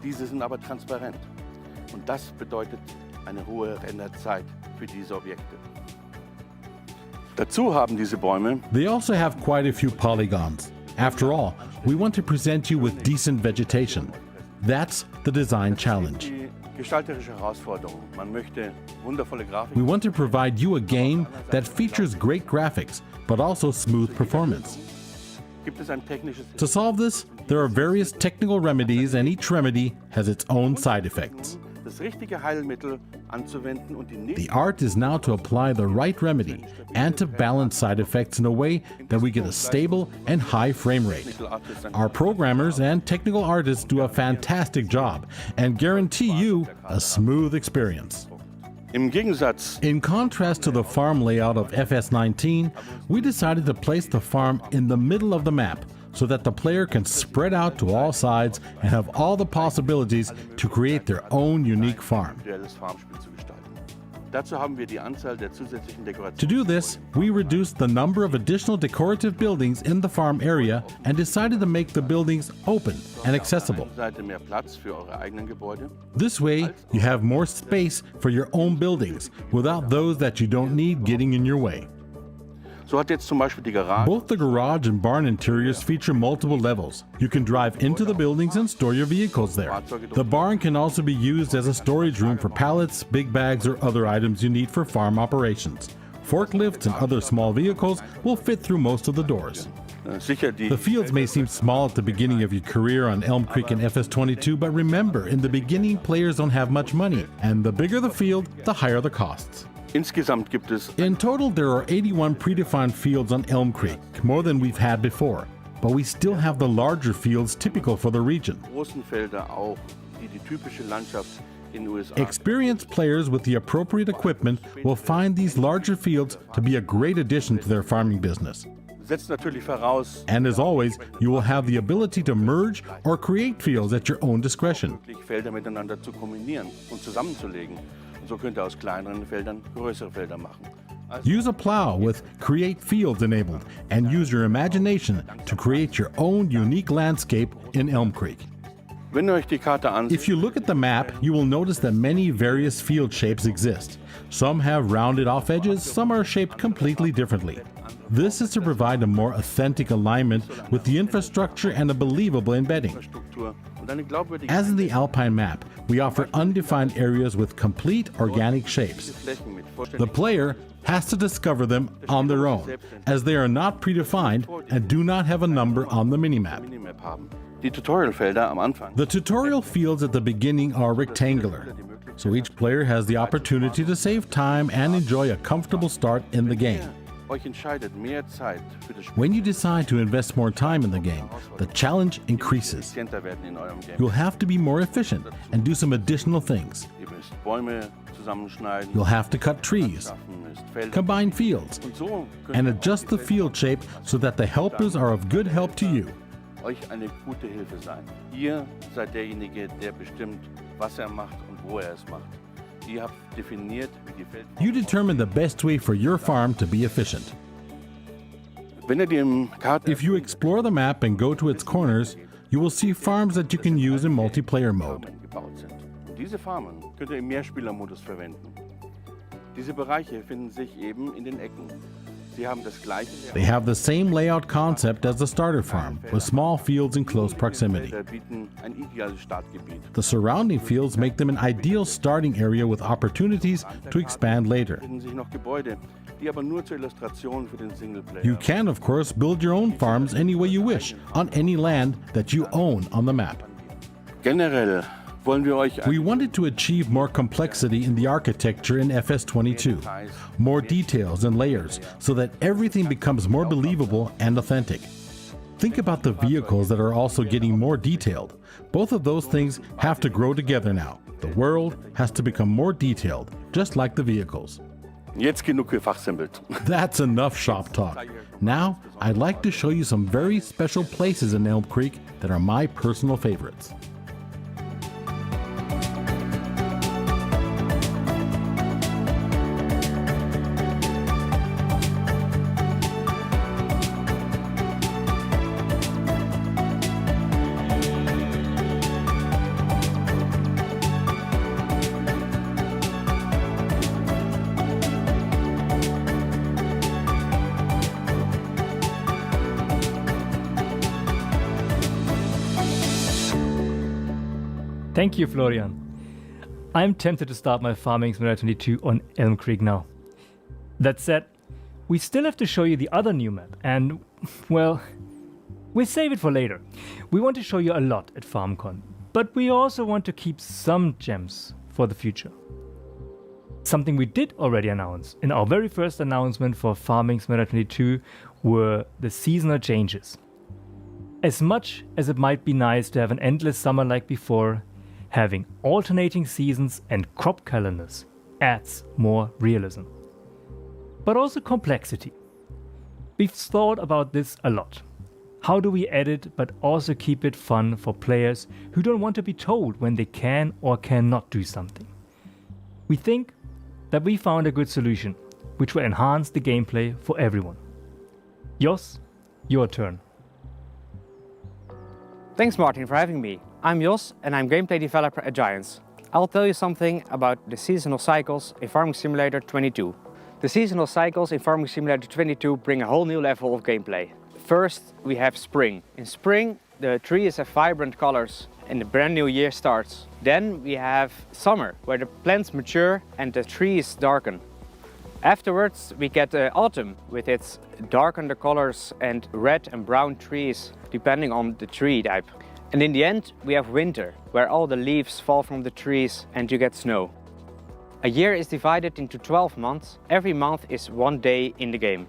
Diese sind aber transparent. Und das bedeutet eine hohe Renderzeit für diese Objekte. Dazu haben diese Bäume. They also have quite a few polygons. After all, we want to present you with decent vegetation. That's the design challenge. Gestalterische Herausforderung. Man möchte wundervolle Grafiken. We want to provide you a game that features great graphics, but also smooth performance. Gibt es ein technisches To solve this, there are various technical remedies, and each remedy has its own side effects. das richtige Heilmittel anzuwenden und die The art is now to apply the right remedy and to balance side effects in a way that we get a stable and high frame rate. Our programmers and technical artists do a fantastic job and guarantee you a smooth experience. Im Gegensatz, In contrast to the farm layout of FS19, we decided to place the farm in the middle of the map so that the player can spread out to all sides and have all the possibilities to create their own unique farm. individuelles Farmspiel zu gestalten. Dazu haben wir die Anzahl der zusätzlichen To Dekorationen do this, we reduced the number of additional decorative buildings in the farm area and decided to make the buildings open and accessible. Auf der einen Seite mehr Platz für eure eigenen Gebäude. This way, you have more space for your own buildings without those that you don't need getting in your way. So hat jetzt zum Beispiel die Garage Both the garage and barn interiors feature multiple levels. You can drive into the buildings and store your vehicles there. The barn can also be used as a storage room for pallets, big bags, or other items you need for farm operations. Forklifts and other small vehicles will fit through most of the doors. sicher die The fields may seem small at the beginning of your career on Elm Creek and FS22, but remember, in the beginning, players don't have much money, and the bigger the field, the higher the costs. Insgesamt gibt es In total, there are 81 predefined fields on Elm Creek, more than we've had before. But we still have the larger fields typical for the region. großen Felder auch, die die typische Landschaft in den USA. Experienced players with the appropriate equipment will find these larger fields to be a great addition to their farming business. Setzt natürlich voraus, And as always, you will have the ability to merge or create fields at your own discretion. wirklich Felder miteinander zu kombinieren und zusammenzulegen. Und so könnt ihr aus kleineren Feldern größere Felder machen. Also Use a plow with Create Fields enabled and use your imagination to create your own unique landscape in Elm Creek. wenn ihr euch die Karte ansieht, If you look at the map, you will notice that many various field shapes exist. Some have rounded off edges, some are shaped completely differently. This is to provide a more authentic alignment with the infrastructure and a believable embedding. Struktur und eine glaubwürdige As in the Alpine map, we offer undefined areas with complete organic shapes. Flächen mit The vollständig player has to discover them on their own, as they are not predefined and do not have a number on the minimap. Minimap haben. Die Tutorialfelder am Anfang. The tutorial fields at the beginning are rectangular, so each player has the opportunity to save time and enjoy a comfortable start in the game. Euch entscheidet mehr Zeit für das Spiel When you decide to invest more time in the game, the challenge increases. effizienter werden in eurem Game. You'll have to be more efficient and do some additional things. Ihr müsst Bäume zusammenschneiden, You'll have to cut trees, schaffen müsst Felder. combine fields, Und so könnt and ihr adjust the field shape so that the helpers are of good help to you. euch eine gute Hilfe sein. Ihr seid derjenige, der bestimmt, was er macht und wo er es macht. Ihr habt definiert, wie die Feldform You determine the best way for your farm to be efficient. Wenn ihr die Karte If you explore the map and go to its corners, you will see farms that you can use in multiplayer mode. Farmen gebaut sind. Und diese Farmen könnt ihr im Mehrspielermodus verwenden. Diese Bereiche finden sich eben in den Ecken. Sie haben das gleiche They have the same layout concept as the starter farm, with small fields in close proximity. Felder bieten ein ideales Startgebiet. The surrounding fields make them an ideal starting area with opportunities to expand later. Finden sich noch Gebäude, die aber nur zur Illustration für den Singleplayer. You can, of course, build your own farms any way you wish, on any land that you own on the map. Generell wollen wir euch We wanted to achieve more complexity in the architecture in FS22, more details and layers, so that everything becomes more believable and authentic. Think about the vehicles that are also getting more detailed. Both of those things have to grow together now. The world has to become more detailed, just like the vehicles. Jetzt genug gefachsimpelt. That's enough shop talk. Now, I'd like to show you some very special places in Elm Creek that are my personal favorites. Thank you, Florian. I'm tempted to start my Farming Simulator 22 on Elm Creek now. That said, we still have to show you the other new map, and, well, we'll save it for later. We want to show you a lot at FarmCon, but we also want to keep some gems for the future. Something we did already announce in our very first announcement for Farming Simulator 22 were the seasonal changes. As much as it might be nice to have an endless summer like before, having alternating seasons and crop calendars adds more realism. But also complexity. We've thought about this a lot. How do we edit but also keep it fun for players who don't want to be told when they can or cannot do something? We think that we found a good solution, which will enhance the gameplay for everyone. Jos, your turn. Thanks, Martin, for having me. I'm Jos, and I'm gameplay developer at Giants. I'll tell you something about the seasonal cycles in Farming Simulator 22. The seasonal cycles in Farming Simulator 22 bring a whole new level of gameplay. First, we have spring. In spring, the trees have vibrant colors and the brand new year starts. Then we have summer, where the plants mature and the trees darken. Afterwards, we get autumn with its darker colors and red and brown trees, depending on the tree type. And in the end, we have winter, where all the leaves fall from the trees and you get snow. A year is divided into 12 months. Every month is one day in the game,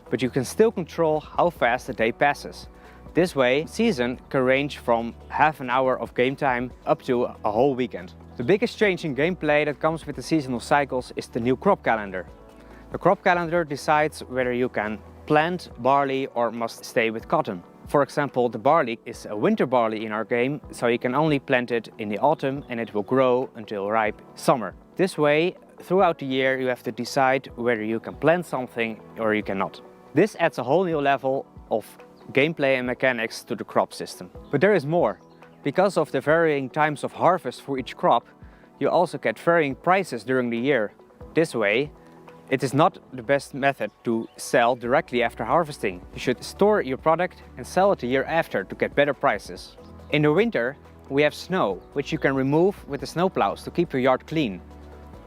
but you can still control how fast the day passes. This way, season can range from half an hour of game time up to a whole weekend. The biggest change in gameplay that comes with the seasonal cycles is the new crop calendar. The crop calendar decides whether you can plant barley or must stay with cotton. For example, the barley is a winter barley in our game, so you can only plant it in the autumn and it will grow until ripe summer. This way, throughout the year, you have to decide whether you can plant something or you cannot. This adds a whole new level of gameplay and mechanics to the crop system. But there is more. Because of the varying times of harvest for each crop, you also get varying prices during the year. This way, it is not the best method to sell directly after harvesting. You should store your product and sell it the year after to get better prices. In the winter, we have snow, which you can remove with the snowplows to keep your yard clean.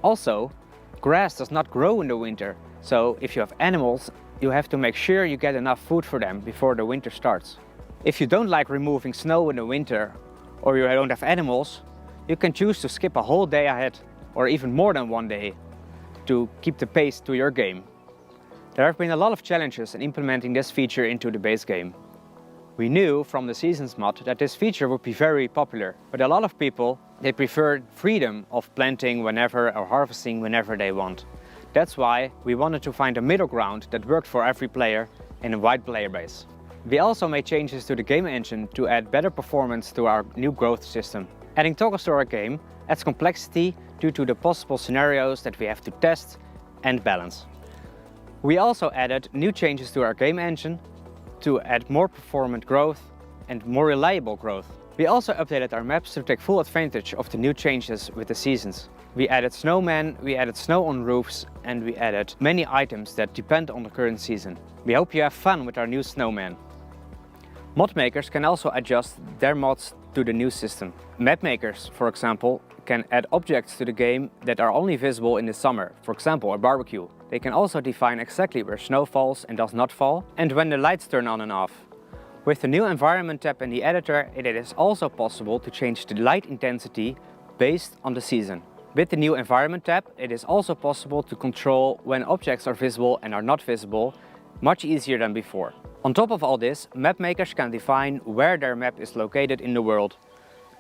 Also, grass does not grow in the winter, so if you have animals, you have to make sure you get enough food for them before the winter starts. If you don't like removing snow in the winter, or you don't have animals, you can choose to skip a whole day ahead, or even more than one day, to keep the pace to your game. There have been a lot of challenges in implementing this feature into the base game. We knew from the Seasons mod that this feature would be very popular, but a lot of people, they prefer freedom of planting whenever or harvesting whenever they want. That's why we wanted to find a middle ground that worked for every player in a wide player base. We also made changes to the game engine to add better performance to our new growth system. Adding toggles to our game adds complexity due to the possible scenarios that we have to test and balance. We also added new changes to our game engine to add more performant growth and more reliable growth. We also updated our maps to take full advantage of the new changes with the seasons. We added snowmen, we added snow on roofs, and we added many items that depend on the current season. We hope you have fun with our new snowman. Mod makers can also adjust their mods to the new system. Map makers, for example, can add objects to the game that are only visible in the summer, for example a barbecue. They can also define exactly where snow falls and does not fall, and when the lights turn on and off. With the new environment tab in the editor, it is also possible to change the light intensity based on the season. With the new environment tab, it is also possible to control when objects are visible and are not visible, much easier than before. On top of all this, map makers can define where their map is located in the world.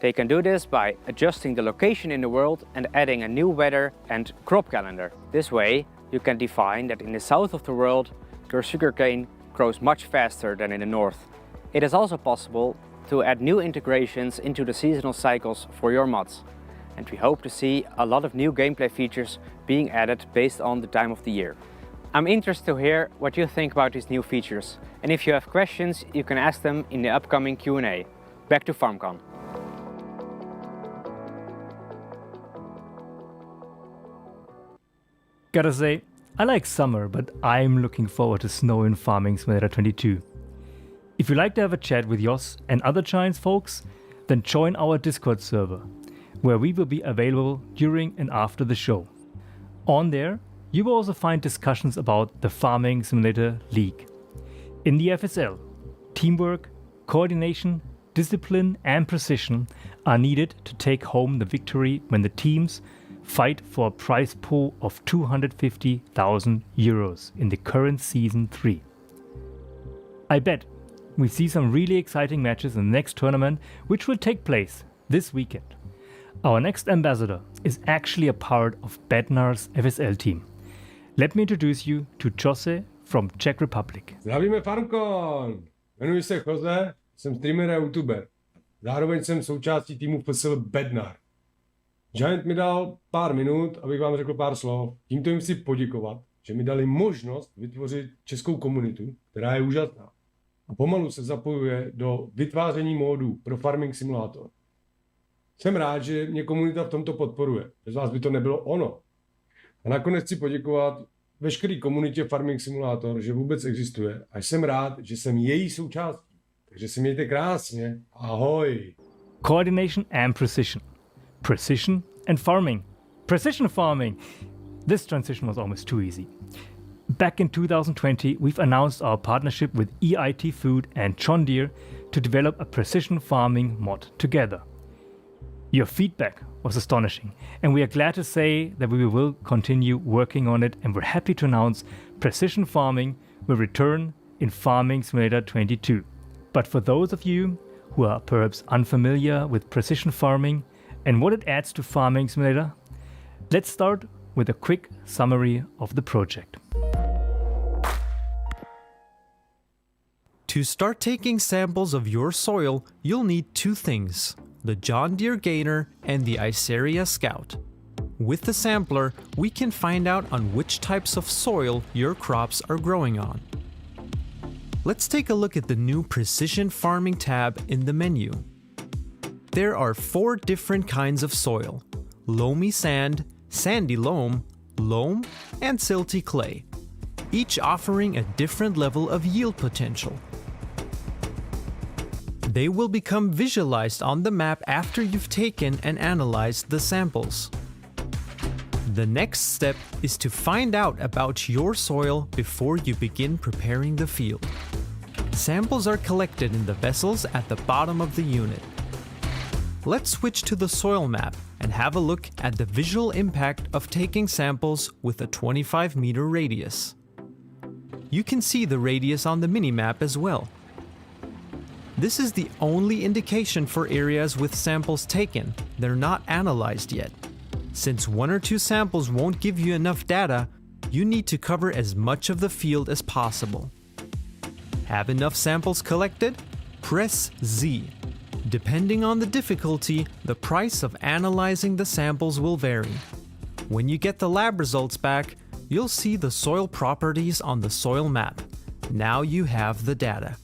They can do this by adjusting the location in the world and adding a new weather and crop calendar. This way, you can define that in the south of the world, your sugarcane grows much faster than in the north. It is also possible to add new integrations into the seasonal cycles for your mods. And we hope to see a lot of new gameplay features being added based on the time of the year. I'm interested to hear what you think about these new features. And if you have questions, you can ask them in the upcoming Q&A. Back to FarmCon. Gotta say, I like summer, but I'm looking forward to snow in Farming Simulator 22. If you'd like to have a chat with Jos and other Giants folks, then join our Discord server, where we will be available during and after the show. On there, you will also find discussions about the Farming Simulator League. In the FSL, teamwork, coordination, discipline and precision are needed to take home the victory when the teams fight for a prize pool of 250,000 euros in the current Season 3. I bet we see some really exciting matches in the next tournament, which will take place this weekend. Our next ambassador is actually a part of Bednar's FSL team. Let me introduce you to Jose from Czech Republic. Zdravíme FarmCon! Jmenuji se Jose, jsem streamer a youtuber. Zároveň jsem součástí týmu FSL Bednar. Giant mi dal pár minut, abych vám řekl pár slov. Tímto jim chci poděkovat, že mi dali možnost vytvořit českou komunitu, která je úžasná. A pomalu se zapojuje do vytváření módů pro Farming Simulator. Jsem rád, že mě komunita v tomto podporuje. Bez vás by to nebylo ono. A nakonec chci poděkovat veškeré komunitě Farming Simulator, že vůbec existuje. A jsem rád, že jsem její součástí. Takže se mějte krásně. Ahoj! Coordination and precision. Precision and farming. Precision farming! This transition was almost too easy. Back in 2020, we've announced our partnership with EIT Food and John Deere to develop a precision farming mod together. Your feedback was astonishing, and we are glad to say that we will continue working on it, and we're happy to announce precision farming will return in Farming Simulator 22. But for those of you who are perhaps unfamiliar with precision farming and what it adds to Farming Simulator, let's start with a quick summary of the project. To start taking samples of your soil, you'll need two things: the John Deere Gainer and the Iceria Scout. With the sampler, we can find out on which types of soil your crops are growing on. Let's take a look at the new Precision Farming tab in the menu. There are 4 different kinds of soil: loamy sand, sandy loam, loam, and silty clay, each offering a different level of yield potential. They will become visualized on the map after you've taken and analyzed the samples. The next step is to find out about your soil before you begin preparing the field. Samples are collected in the vessels at the bottom of the unit. Let's switch to the soil map and have a look at the visual impact of taking samples with a 25-meter radius. You can see the radius on the minimap as well. This is the only indication for areas with samples taken. They're not analyzed yet. Since 1 or 2 samples won't give you enough data, you need to cover as much of the field as possible. Have enough samples collected? Press Z. Depending on the difficulty, the price of analyzing the samples will vary. When you get the lab results back, you'll see the soil properties on the soil map. Now you have the data.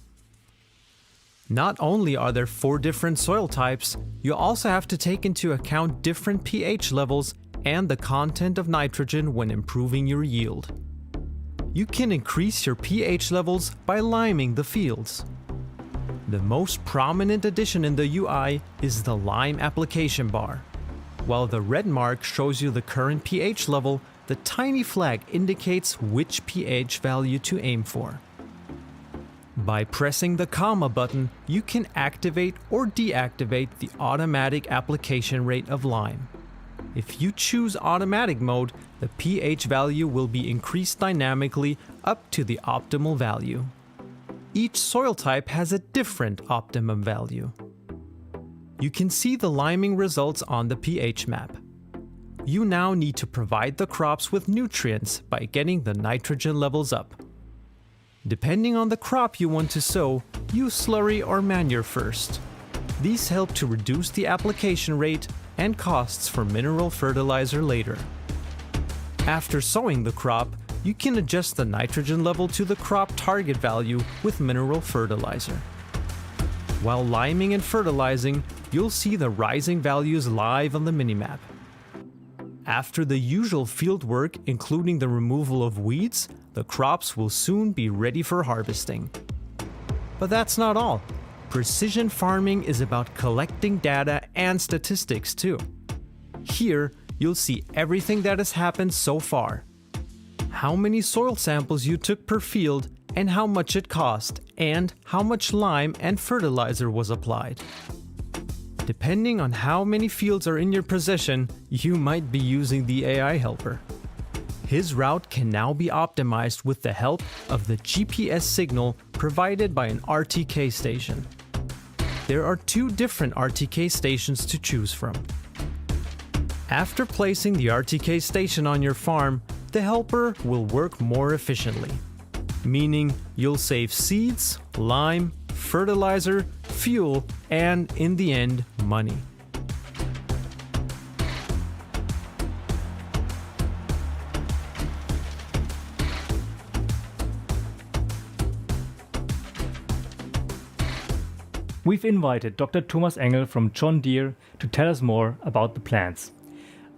Not only are there 4 different soil types, you also have to take into account different pH levels and the content of nitrogen when improving your yield. You can increase your pH levels by liming the fields. The most prominent addition in the UI is the lime application bar. While the red mark shows you the current pH level, the tiny flag indicates which pH value to aim for. By pressing the comma button, you can activate or deactivate the automatic application rate of lime. If you choose automatic mode, the pH value will be increased dynamically up to the optimal value. Each soil type has a different optimum value. You can see the liming results on the pH map. You now need to provide the crops with nutrients by getting the nitrogen levels up. Depending on the crop you want to sow, use slurry or manure first. These help to reduce the application rate and costs for mineral fertilizer later. After sowing the crop, you can adjust the nitrogen level to the crop target value with mineral fertilizer. While liming and fertilizing, you'll see the rising values live on the minimap. After the usual field work, including the removal of weeds, the crops will soon be ready for harvesting. But that's not all. Precision farming is about collecting data and statistics too. Here, you'll see everything that has happened so far. How many soil samples you took per field and how much it cost, and how much lime and fertilizer was applied. Depending on how many fields are in your possession, you might be using the AI helper. His route can now be optimized with the help of the GPS signal provided by an RTK station. There are 2 different RTK stations to choose from. After placing the RTK station on your farm, the helper will work more efficiently, meaning you'll save seeds, lime, fertilizer, fuel, and in the end, money. We've invited Dr. Thomas Engel from John Deere to tell us more about the plans.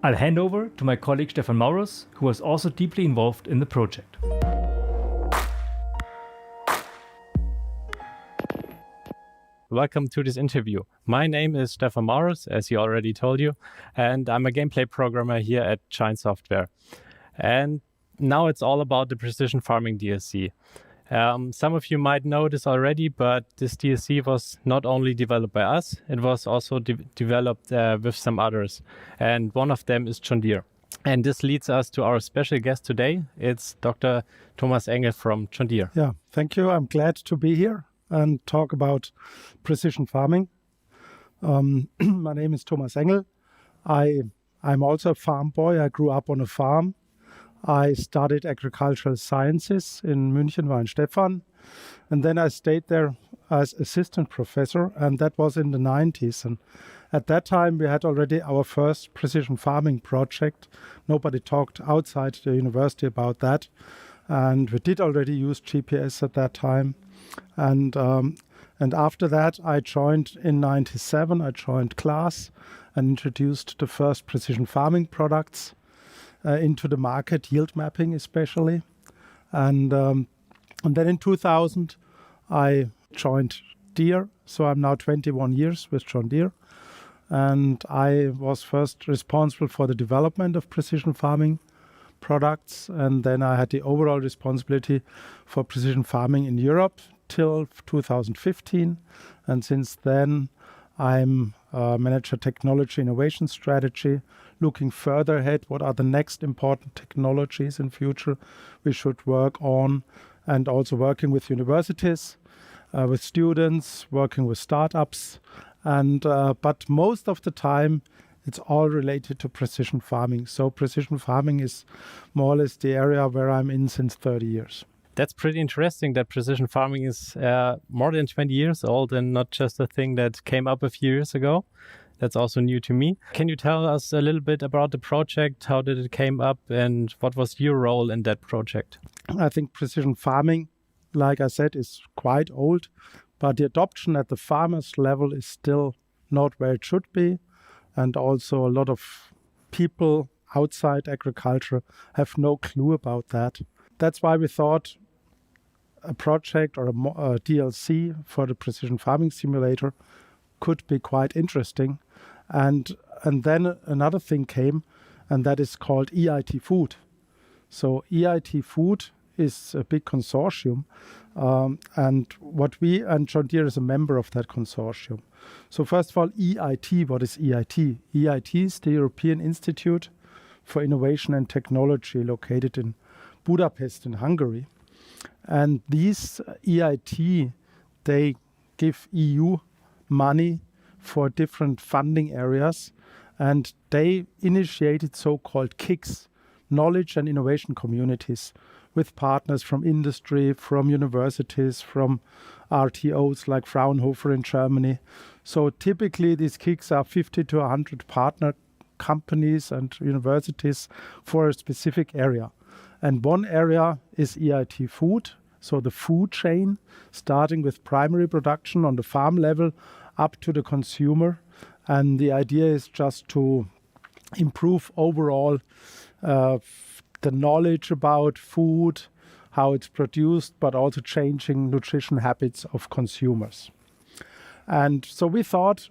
I'll hand over to my colleague Stefan Maurus, who was also deeply involved in the project. Welcome to this interview. My name is Stefan Maurus, as he already told you, and I'm a gameplay programmer here at Giant Software. And now it's all about the Precision Farming DSC. Some of you might know this already, but this DSC was not only developed by us, it was also developed with some others. And one of them is John Deere. And this leads us to our special guest today. It's Dr. Thomas Engel from John Deere. Yeah, thank you. I'm glad to be here and talk about precision farming. My name is Thomas Engel. I'm also a farm boy. I grew up on a farm. I studied agricultural sciences in München, Weinstefan, and then I stayed there as assistant professor, and that was in the 90s. And at that time, we had already our first precision farming project. Nobody talked outside the university about that, and we did already use GPS at that time. And after that, I joined in 97. I joined class and introduced the first precision farming products into the market, yield mapping especially. And then in 2000, I joined Deere. So I'm now 21 years with John Deere. And I was first responsible for the development of precision farming products. And then I had the overall responsibility for precision farming in Europe till 2015. And since then, I'm manager technology innovation strategy, looking further ahead, what are the next important technologies in future we should work on, and also working with universities, with students, working with startups, and but most of the time it's all related to precision farming. So precision farming is more or less the area where I'm in since 30 years. That's pretty interesting that precision farming is more than 20 years old and not just a thing that came up a few years ago. That's also new to me. Can you tell us a little bit about the project? How did it came up and what was your role in that project? I think precision farming, like I said, is quite old, but the adoption at the farmers level is still not where it should be. And also a lot of people outside agriculture have no clue about that. That's why we thought a project or a DLC for the precision farming simulator could be quite interesting. And then another thing came, and that is called EIT Food. So EIT Food is a big consortium, and John Deere is a member of that consortium. So first of all, EIT, what is EIT? EIT is the European Institute for Innovation and Technology located in Budapest in Hungary. And these EIT, they give EU money for different funding areas, and they initiated so-called KICs, knowledge and innovation communities, with partners from industry, from universities, from RTOs like Fraunhofer in Germany. So typically these kicks are 50 to 100 partner companies and universities for a specific area. And one area is EIT food, so the food chain, starting with primary production on the farm level up to the consumer. And the idea is just to improve overall the knowledge about food, how it's produced, but also changing nutrition habits of consumers. And so we thought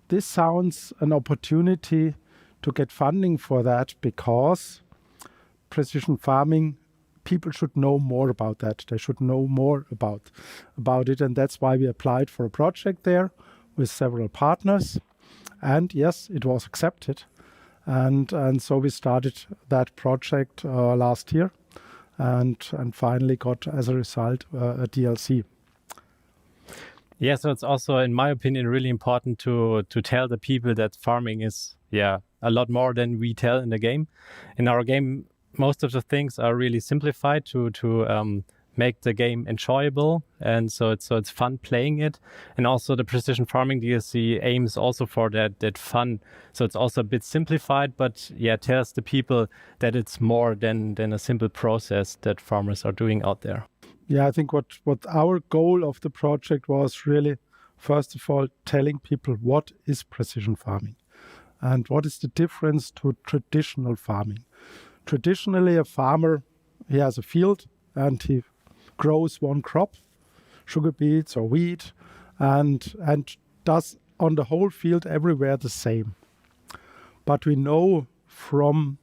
this sounds an opportunity to get funding for that, because precision farming, people should know more about that. They should know more about it. And that's why we applied for a project there with several partners. And yes, it was accepted. And so we started that project last year and finally got, as a result, a DLC. Yeah, so it's also, in my opinion, really important to tell the people that farming is, a lot more than we tell in the game. In our game, most of the things are really simplified to make the game enjoyable, and so it's fun playing it. And also the precision farming DLC aims also for that fun. So it's also a bit simplified, but tells the people that it's more than a simple process that farmers are doing out there. Yeah, I think what our goal of the project was really, first of all, telling people what is precision farming and what is the difference to traditional farming. Traditionally, a farmer, he has a field and he grows one crop, sugar beets or wheat, and does on the whole field everywhere the same. But we know from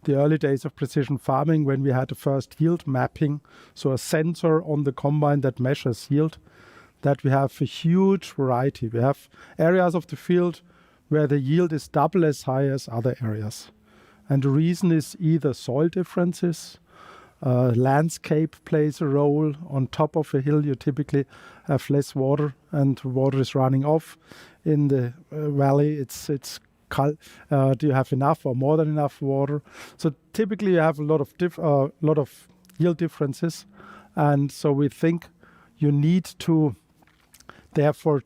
the early days of precision farming, when we had the first yield mapping, so a sensor on the combine that measures yield, that we have a huge variety. We have areas of the field where the yield is double as high as other areas. And the reason is either soil differences, landscape plays a role. On top of a hill, you typically have less water, and water is running off. In the valley, it's do you have enough or more than enough water? So typically, you have a lot of yield differences, and so we think you need to therefore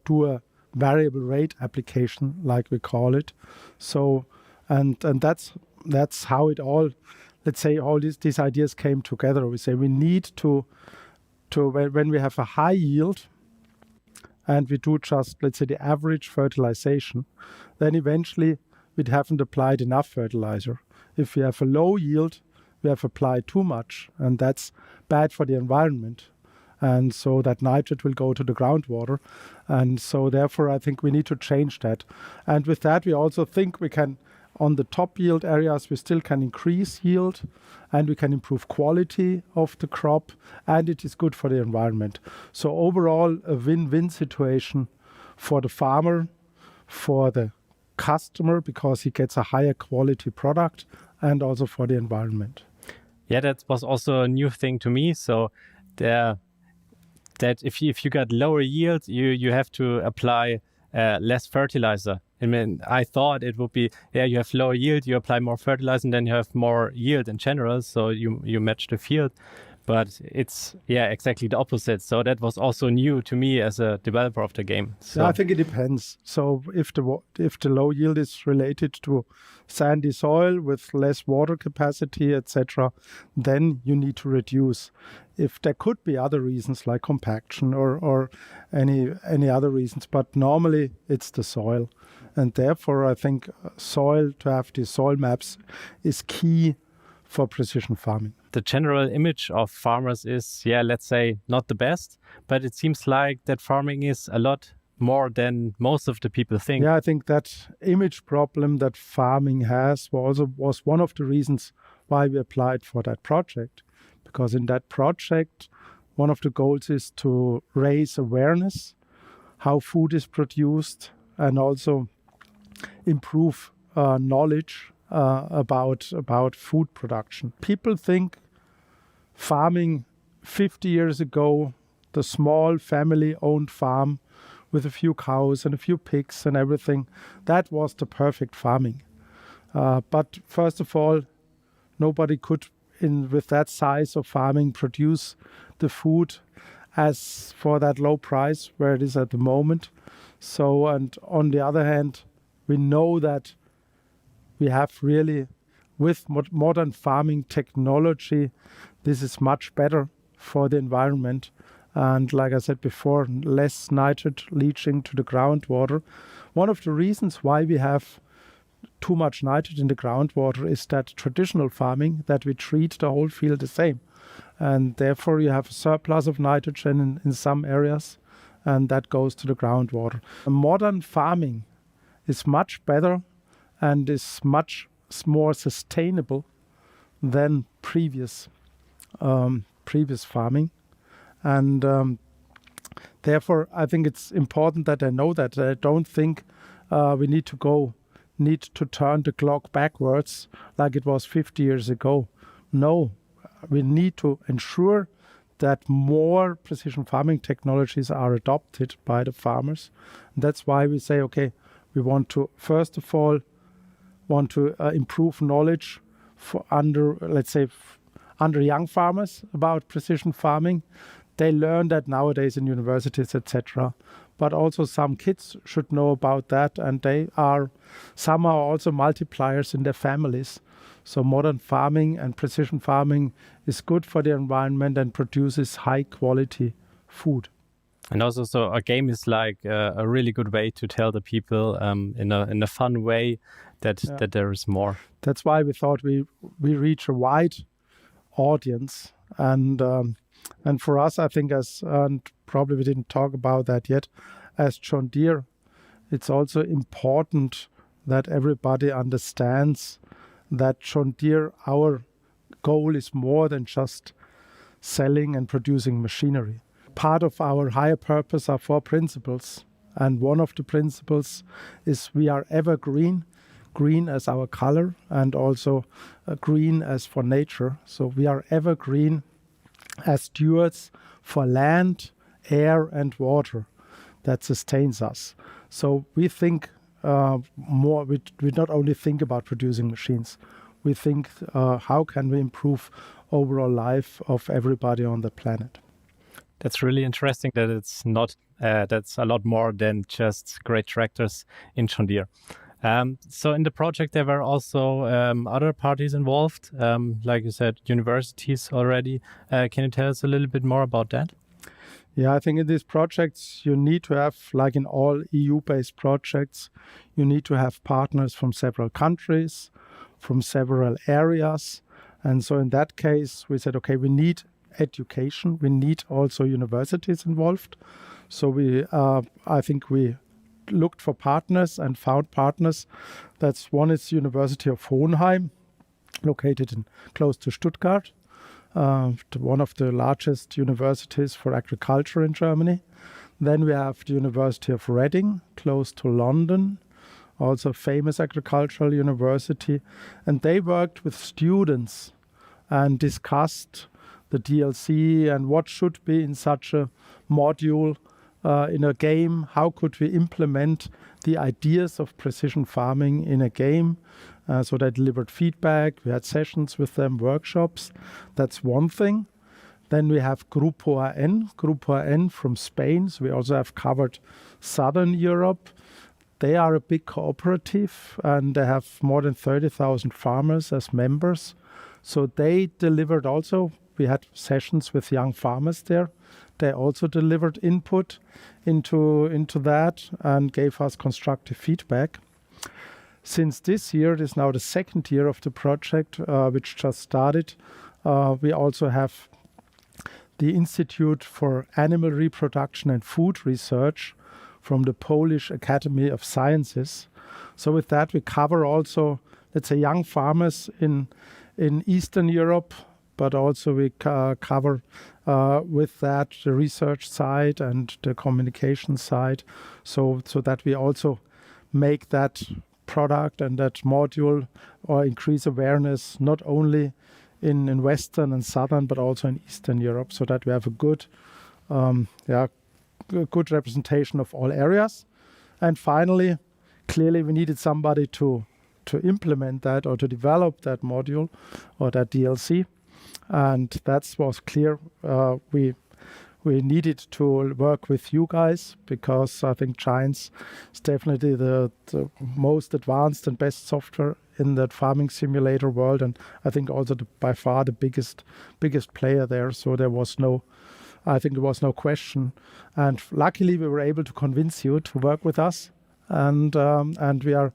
do a variable rate application, like we call it. So and that's how it all, let's say, all these ideas came together. We say we need to when we have a high yield and we do just, let's say, the average fertilization, then eventually we haven't applied enough fertilizer. If we have a low yield, we have applied too much, and that's bad for the environment. And so that nitrate will go to the groundwater. And so therefore, I think we need to change that. And with that, we also think we can, on the top yield areas, we still can increase yield and we can improve quality of the crop, and it is good for the environment. So overall, a win-win situation for the farmer, for the customer, because he gets a higher quality product, and also for the environment. Yeah, that was also a new thing to me. So that if you got lower yield, you have to apply less fertilizer. I mean, I thought it would be, you have lower yield, you apply more fertilizer, and then you have more yield in general, so you match the field. But it's, exactly the opposite. So that was also new to me as a developer of the game. So I think it depends. So if the low yield is related to sandy soil with less water capacity, etc., then you need to reduce. If there could be other reasons like compaction or any other reasons, but normally it's the soil. And therefore, I think to have the soil maps is key for precision farming. The general image of farmers is, let's say, not the best, but it seems like that farming is a lot more than most of the people think. Yeah, I think that image problem that farming has was one of the reasons why we applied for that project. Because in that project, one of the goals is to raise awareness, how food is produced, and also improve knowledge about food production. People think farming 50 years ago, the small family-owned farm with a few cows and a few pigs and everything, that was the perfect farming. But first of all, nobody could with that size of farming produce the food as for that low price where it is at the moment. So, and on the other hand, we know that we have really, with modern farming technology, this is much better for the environment. And like I said before, less nitrate leaching to the groundwater. One of the reasons why we have too much nitrate in the groundwater is that traditional farming, that we treat the whole field the same. And therefore you have a surplus of nitrogen in some areas, and that goes to the groundwater. Modern farming is much better and is much more sustainable than previous farming. And therefore, I think it's important that I know that. I don't think we need to turn the clock backwards like it was 50 years ago. No, we need to ensure that more precision farming technologies are adopted by the farmers. And that's why we say, okay, we want to, first of all, improve knowledge for under young farmers about precision farming. They learn that nowadays in universities, etc. But also some kids should know about that, and some are also multipliers in their families. So modern farming and precision farming is good for the environment and produces high quality food. And also, so a game is like a really good way to tell the people in a fun way that there is more. That's why we thought we reach a wide audience, and for us, I think, and probably we didn't talk about that yet, as John Deere, it's also important that everybody understands that John Deere, our goal is more than just selling and producing machinery. Part of our higher purpose are 4 principles. And one of the principles is we are evergreen, green as our color, and also green as for nature. So we are evergreen as stewards for land, air, and water that sustains us. So we think more, we not only think about producing machines, we think how can we improve overall life of everybody on the planet. That's really interesting that it's not, that's a lot more than just great tractors in John Deere. So in the project, there were also other parties involved, like you said, universities already. Can you tell us a little bit more about that? Yeah, I think in these projects, you need to have, like in all EU-based projects, you need to have partners from several countries, from several areas. And so in that case, we said, okay, we need education. We need also universities involved. So I think we looked for partners and found partners. One is University of Hohenheim, located close to Stuttgart. One of the largest universities for agriculture in Germany. Then we have the University of Reading, close to London, also a famous agricultural university. And they worked with students and discussed the DLC and what should be in such a module in a game. How could we implement the ideas of precision farming in a game? So they delivered feedback. We had sessions with them, workshops. That's one thing. Then we have Grupo AN from Spain. So we also have covered Southern Europe. They are a big cooperative and they have more than 30,000 farmers as members. So they delivered also, we had sessions with young farmers there. They also delivered input into that and gave us constructive feedback. Since this year, it is now the second year of the project, which just started. We also have the Institute for Animal Reproduction and Food Research from the Polish Academy of Sciences. So with that, we cover also, let's say, young farmers in Eastern Europe, but also we cover with that the research side and the communication side, so that we also make that product and that module or increase awareness not only in Western and Southern, but also in Eastern Europe, so that we have a good representation of all areas. And finally, clearly we needed somebody to implement that or to develop that module or that DLC. and that was clear. We needed to work with you guys because I think Giants is definitely the most advanced and best software in that farming simulator world, and I think also by far the biggest player there. So there was no question, and luckily we were able to convince you to work with us, and we are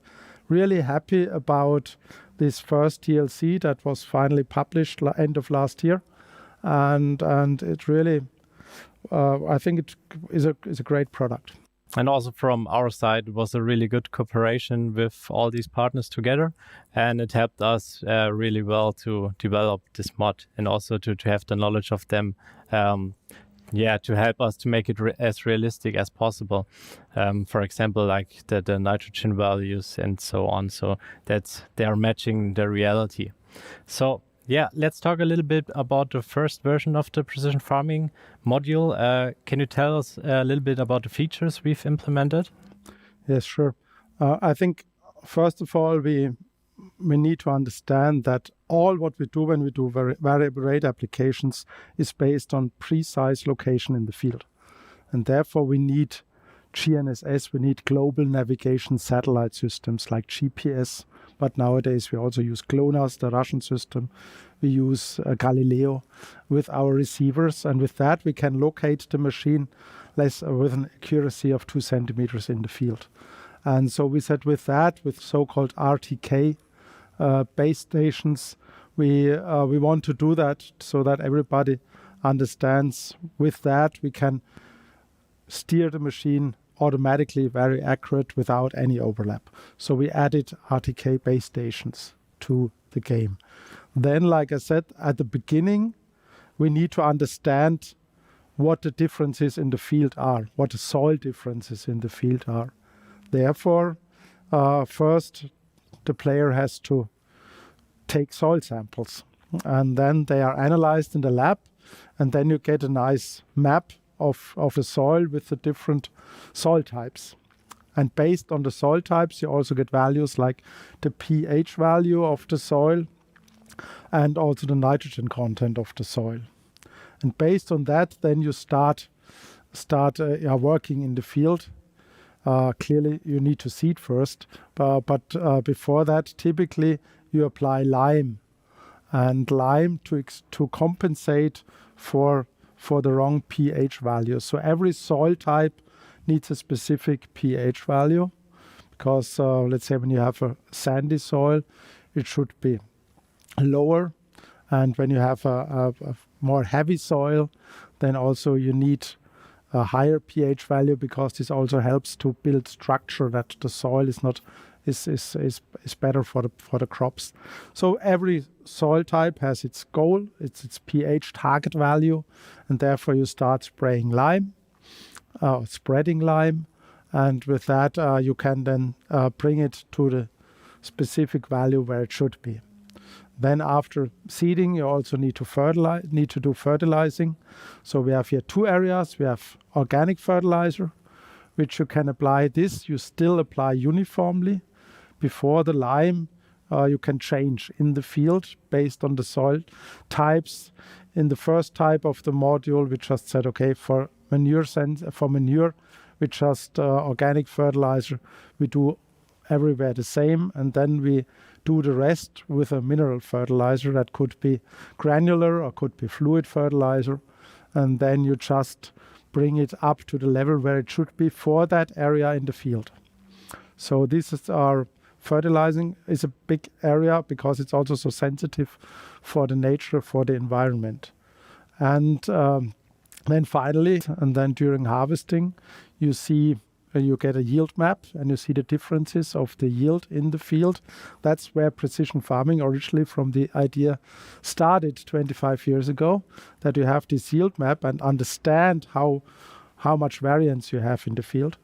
really happy about this first DLC that was finally published end of last year, and it really. I think it is a great product. And also from our side, it was a really good cooperation with all these partners together. And it helped us really well to develop this mod and also to have the knowledge of them, to help us to make it as realistic as possible. For example, like the nitrogen values and so on. So that they are matching the reality. So yeah, let's talk a little bit about the first version of the precision farming module. Can you tell us a little bit about the features we've implemented? Yes, sure. I think, first of all, we need to understand that all what we do when we do variable rate applications is based on precise location in the field. And therefore, we need GNSS, we need global navigation satellite systems like GPS. But nowadays we also use GLONASS, the Russian system. We use Galileo with our receivers. And with that, we can locate the machine with an accuracy of 2 centimeters in the field. And so we said with that, with so-called RTK base stations, we want to do that so that everybody understands with that we can steer the machine automatically very accurate without any overlap. So we added RTK base stations to the game. Then, like I said, at the beginning, we need to understand what the differences in the field are, what the soil differences in the field are. Therefore, first, the player has to take soil samples, and then they are analyzed in the lab, and then you get a nice map of the soil with the different soil types. And based on the soil types, you also get values like the pH value of the soil and also the nitrogen content of the soil. And based on that, then you start working in the field. Clearly, you need to seed first, but before that, typically you apply lime, and lime to compensate for the wrong pH value. So every soil type needs a specific pH value, because let's say when you have a sandy soil, it should be lower, and when you have a more heavy soil, then also you need a higher pH value, because this also helps to build structure, that the soil is better for the crops. So every soil type has its goal, its pH target value, and therefore you start spreading lime, and with that you can then bring it to the specific value where it should be. Then after seeding, you also need to do fertilizing. So we have here two areas. We have organic fertilizer, which you can apply. This you still apply uniformly. Before the lime, you can change in the field based on the soil types. In the first type of the module, we just said, okay, for manure, we just organic fertilizer, we do everywhere the same, and then we do the rest with a mineral fertilizer that could be granular or could be fluid fertilizer, and then you just bring it up to the level where it should be for that area in the field. So this is our fertilizing is a big area because it's also so sensitive for the nature, for the environment. And then finally, and then during harvesting, you see you get a yield map and you see the differences of the yield in the field. That's where precision farming originally from the idea started 25 years ago, that you have this yield map and understand how much variance you have in the field.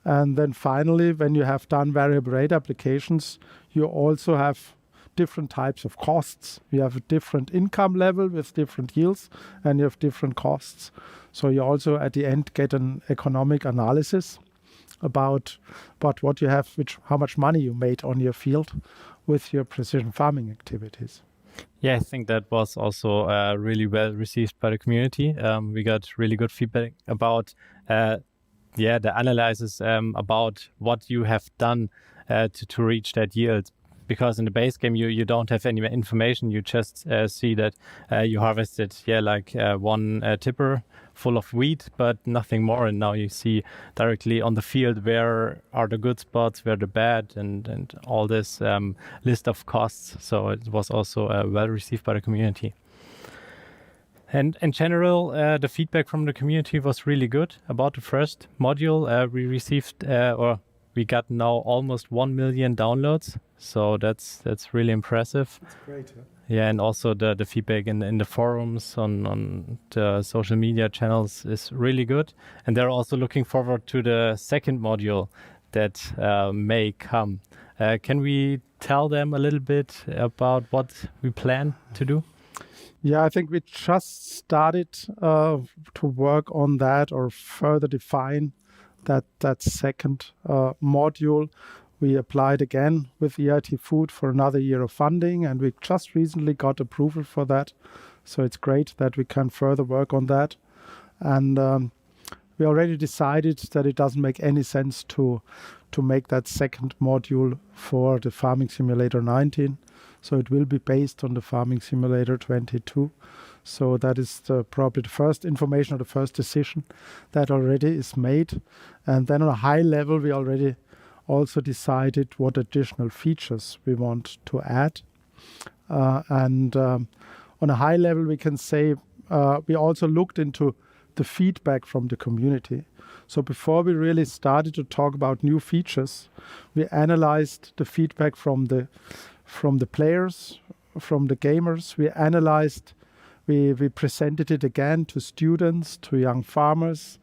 And then finally, when you have done variable rate applications, you also have different types of costs. You have a different income level with different yields, and you have different costs. So you also at the end get an economic analysis about what you have, how much money you made on your field with your precision farming activities. Yeah, I think that was also really well received by the community. We got really good feedback about the analysis about what you have done to reach that yield. Because in the base game, you don't have any information. You just see that you harvested, one tipper full of wheat, but nothing more. And now you see directly on the field where are the good spots, where the bad, and all this list of costs. So it was also well received by the community. And in general, the feedback from the community was really good about the first module. We received, we got now almost 1 million downloads. So that's really impressive. That's great. Huh? Yeah, and also the feedback in the forums on the social media channels is really good. And they're also looking forward to the second module that may come. Can we tell them a little bit about what we plan to do? Yeah, I think we just started to work on that or further define that second module. We applied again with EIT Food for another year of funding, and we just recently got approval for that. So it's great that we can further work on that. And we already decided that it doesn't make any sense to make that second module for the Farming Simulator 19. So it will be based on the Farming Simulator 22. So that is probably the first information or the first decision that already is made. And then on a high level, we already also decided what additional features we want to add. And on a high level, we can say we also looked into the feedback from the community. So before we really started to talk about new features, we analyzed the feedback from the players, from the gamers. We analyzed, we presented it again to students, to young farmers.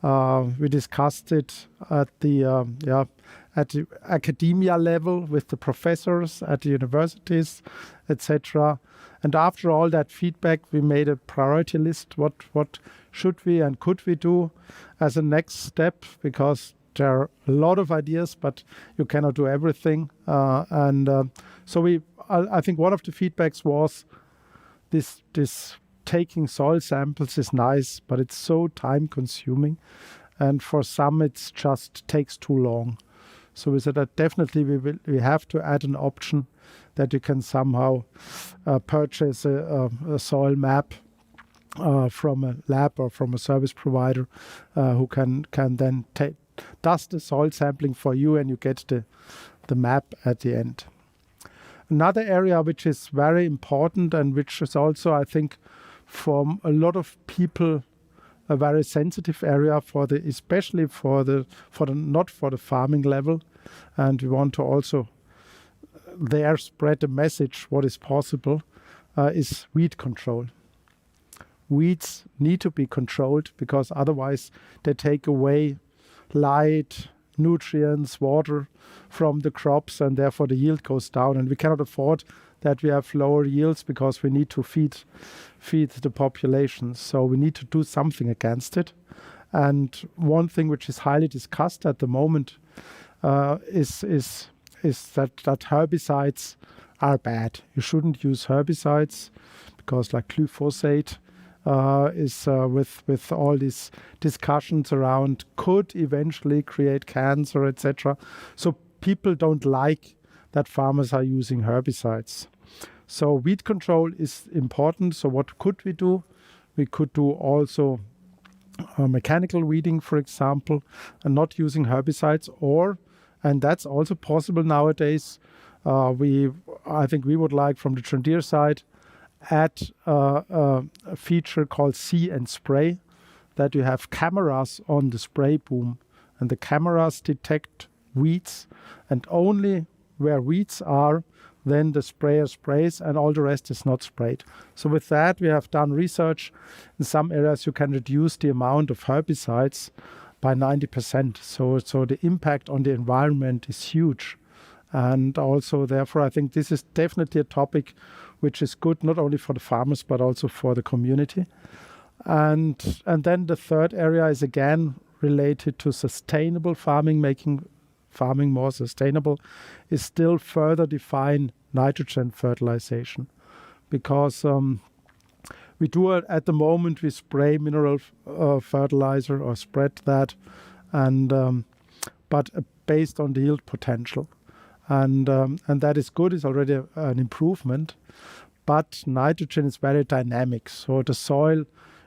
We discussed it at the academia level with the professors at the universities, etc. And after all that feedback, we made a priority list. What should we and could we do as a next step? Because there are a lot of ideas, but you cannot do everything. So I think one of the feedbacks was this taking soil samples is nice, but it's so time consuming. And for some, it just takes too long. So we said that definitely we have to add an option that you can somehow purchase a soil map from a lab or from a service provider who can then does the soil sampling for you, and you get the map at the end. Another area which is very important and which is also, I think, for a lot of people a very sensitive area especially for the not for the farming level, and we want to also there spread the message what is possible is weed control. Weeds need to be controlled because otherwise they take away light, nutrients, water from the crops, and therefore the yield goes down. And we cannot afford that we have lower yields because we need to feed the population. So we need to do something against it. And one thing which is highly discussed at the moment is that herbicides are bad. You shouldn't use herbicides because, like glyphosate, is with all these discussions around could eventually create cancer, etc. So people don't like that farmers are using herbicides. So weed control is important. So what could we do? We could do also mechanical weeding, for example, and not using herbicides, and that's also possible nowadays. I think we would like from the John Deere side add a feature called See and Spray, that you have cameras on the spray boom, and the cameras detect weeds, and only where weeds are, then the sprayer sprays, and all the rest is not sprayed. So with that, we have done research. In some areas, you can reduce the amount of herbicides by 90%. So the impact on the environment is huge. And also, therefore, I think this is definitely a topic which is good not only for the farmers but also for the community. And then the third area is again related to sustainable farming, making farming more sustainable, is still further define nitrogen fertilization. because we do it at the moment. We spray mineral fertilizer or spread that, and but based on the yield potential, and that is good. It's already an improvement, but nitrogen is very dynamic. So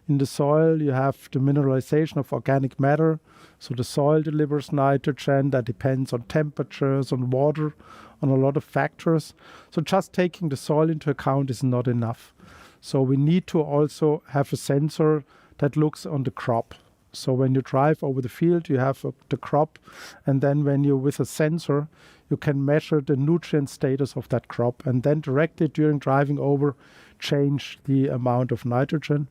in the soil you have the mineralization of organic matter. So the soil delivers nitrogen. That depends on temperatures, on water, on a lot of factors. So just taking the soil into account is not enough. So we need to also have a sensor that looks on the crop. So when you drive over the field, you have the crop, and then when you with a sensor, you can measure the nutrient status of that crop, and then directly during driving over, change the amount of nitrogen.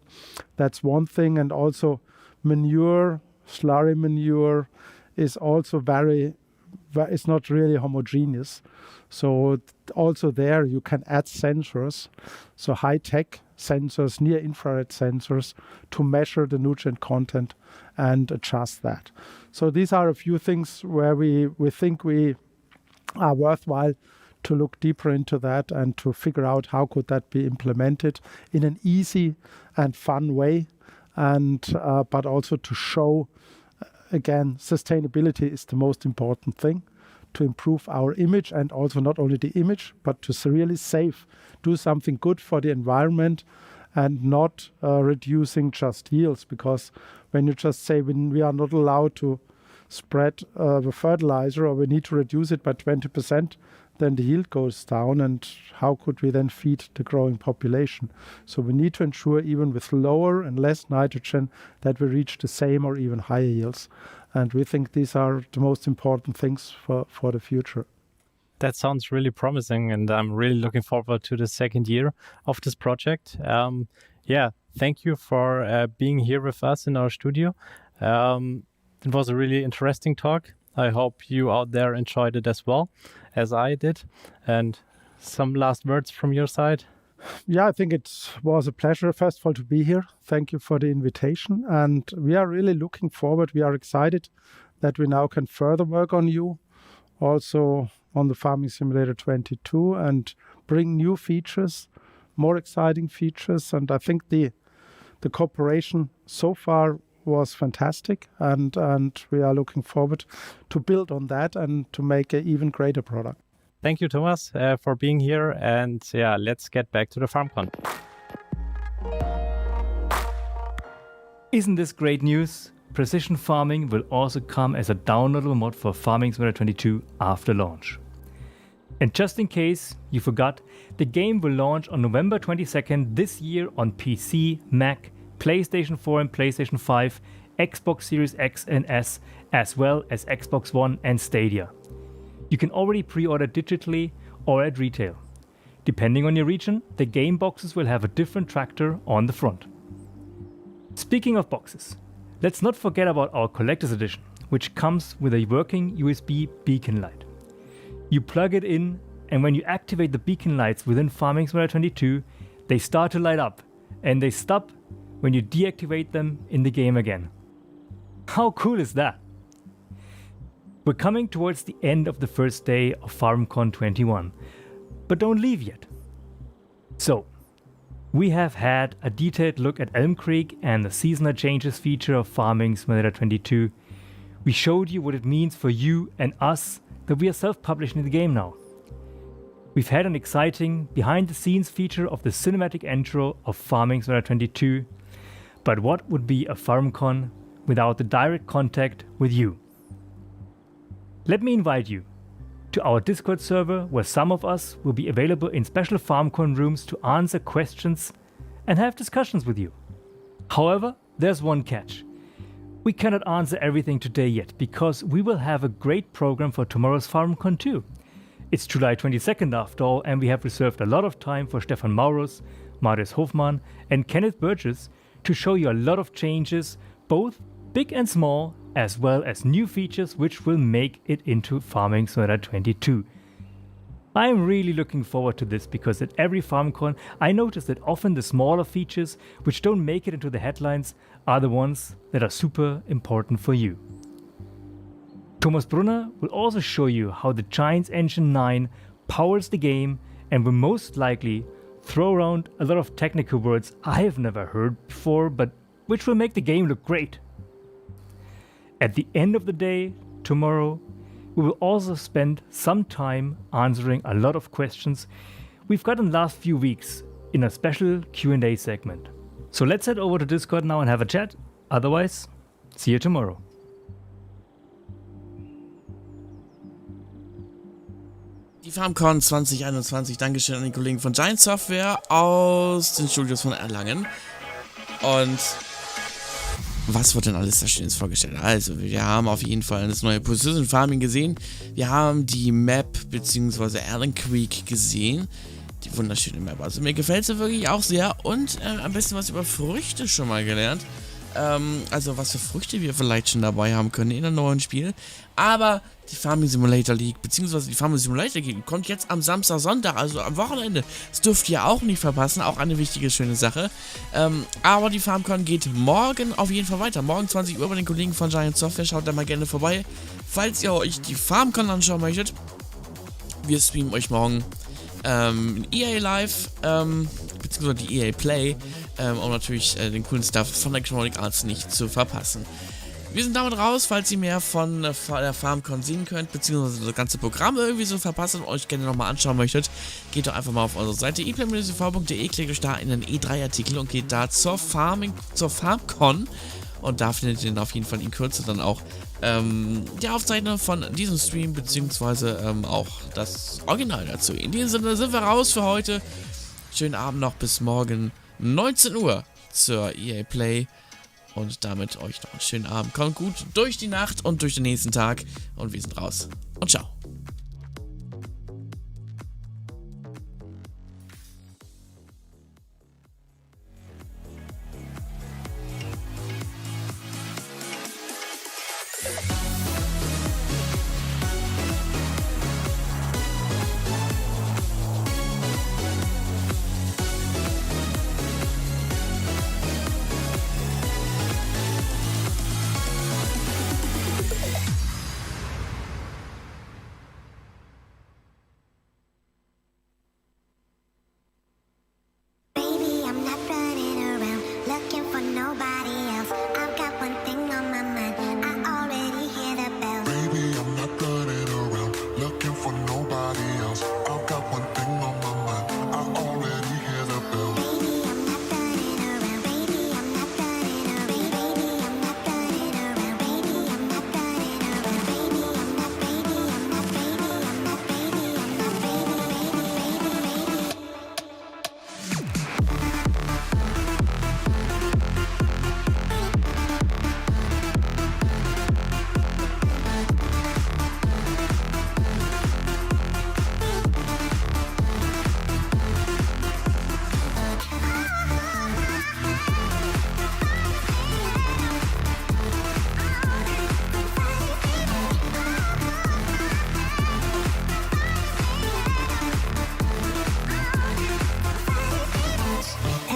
That's one thing. And also manure, slurry manure is also it's not really homogeneous. So also there you can add sensors, so high-tech sensors, near-infrared sensors, to measure the nutrient content and adjust that. So these are a few things where we think we are worthwhile to look deeper into that and to figure out how could that be implemented in an easy and fun way, and but also to show, again, sustainability is the most important thing, to improve our image, and also not only the image, but to really do something good for the environment, and not reducing just yields. Because when you just say we are not allowed to spread the fertilizer, or we need to reduce it by 20%, then the yield goes down, and how could we then feed the growing population? So we need to ensure, even with lower and less nitrogen, that we reach the same or even higher yields. And we think these are the most important things for the future. That sounds really promising, and I'm really looking forward to the second year of this project. Thank you for being here with us in our studio. It was a really interesting talk. I hope you out there enjoyed it as well as I did. And some last words from your side? Yeah, I think it was a pleasure, first of all, to be here. Thank you for the invitation. And we are really looking forward. We are excited that we now can further work on you, also on the Farming Simulator 22, and bring new features, more exciting features. And I think the cooperation so far was fantastic, and we are looking forward to build on that and to make an even greater product. Thank you, Thomas, for being here. And let's get back to the FarmCon. Isn't this great news? Precision farming will also come as a downloadable mod for Farming Simulator 22 after launch. And just in case you forgot, the game will launch on November 22nd this year on PC, Mac, PlayStation 4 and PlayStation 5, Xbox Series X and S, as well as Xbox One and Stadia. You can already pre-order digitally or at retail. Depending on your region, the game boxes will have a different tractor on the front. Speaking of boxes, let's not forget about our Collector's Edition, which comes with a working USB beacon light. You plug it in, and when you activate the beacon lights within Farming Simulator 22, they start to light up, and they stop when you deactivate them in the game again. How cool is that? We're coming towards the end of the first day of FarmCon 21, but don't leave yet. So, we have had a detailed look at Elm Creek and the seasonal changes feature of Farming Simulator 22. We showed you what it means for you and us that we are self-publishing the game now. We've had an exciting behind-the-scenes feature of the cinematic intro of Farming Simulator 22, but what would be a FarmCon without the direct contact with you? Let me invite you to our Discord server, where some of us will be available in special FarmCon rooms to answer questions and have discussions with you. However, there's one catch. We cannot answer everything today yet, because we will have a great program for tomorrow's FarmCon too. It's July 22nd after all, and we have reserved a lot of time for Stefan Maurus, Marius Hofmann and Kenneth Burgess to show you a lot of changes, both big and small, as well as new features which will make it into Farming Simulator 22. I'm really looking forward to this, because at every FarmCon I notice that often the smaller features which don't make it into the headlines are the ones that are super important for you. Thomas Brunner will also show you how the Giants Engine 9 powers the game and will most likely throw around a lot of technical words I have never heard before, but which will make the game look great. At the end of the day, tomorrow, we will also spend some time answering a lot of questions we've got in the last few weeks in a special Q&A segment. So let's head over to Discord now and have a chat. Otherwise, see you tomorrow. Die FarmCon 2021, Dankeschön an die Kollegen von Giant Software aus den Studios von Erlangen. Und was wird denn alles da Schönes vorgestellt? Also, wir haben auf jeden Fall das neue Precision Farming gesehen. Wir haben die Map bzw. Allen Creek gesehen. Die wunderschöne Map. Also mir gefällt sie wirklich auch sehr. Und ein bisschen was über Früchte schon mal gelernt. Also was für Früchte wir vielleicht schon dabei haben können in einem neuen Spiel. Aber die Farming Simulator League, beziehungsweise die Farming Simulator League kommt jetzt am Samstag, Sonntag, also am Wochenende. Das dürft ihr auch nicht verpassen, auch eine wichtige, schöne Sache. Aber die FarmCon geht morgen auf jeden Fall weiter. Morgen 20 Uhr bei den Kollegen von Giant Software, schaut da mal gerne vorbei. Falls ihr euch die FarmCon anschauen möchtet, wir streamen euch morgen EA Live, beziehungsweise die ePlay, um natürlich den coolen Stuff von Electronic Arts nicht zu verpassen. Wir sind damit raus, falls ihr mehr von der FarmCon sehen könnt, beziehungsweise das ganze Programm irgendwie so verpasst und euch gerne nochmal anschauen möchtet, geht doch einfach mal auf unsere Seite eplay-tv.de, klickt euch da in den E3-Artikel und geht da zur FarmCon und da findet ihr dann auf jeden Fall in Kürze dann auch die Aufzeichnung von diesem Stream, beziehungsweise auch das Original dazu. In diesem Sinne sind wir raus für heute. Schönen Abend noch bis morgen 19 Uhr zur EA Play. Und damit euch noch einen schönen Abend. Kommt gut durch die Nacht und durch den nächsten Tag. Und wir sind raus. Und ciao.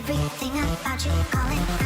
Everything about you calling.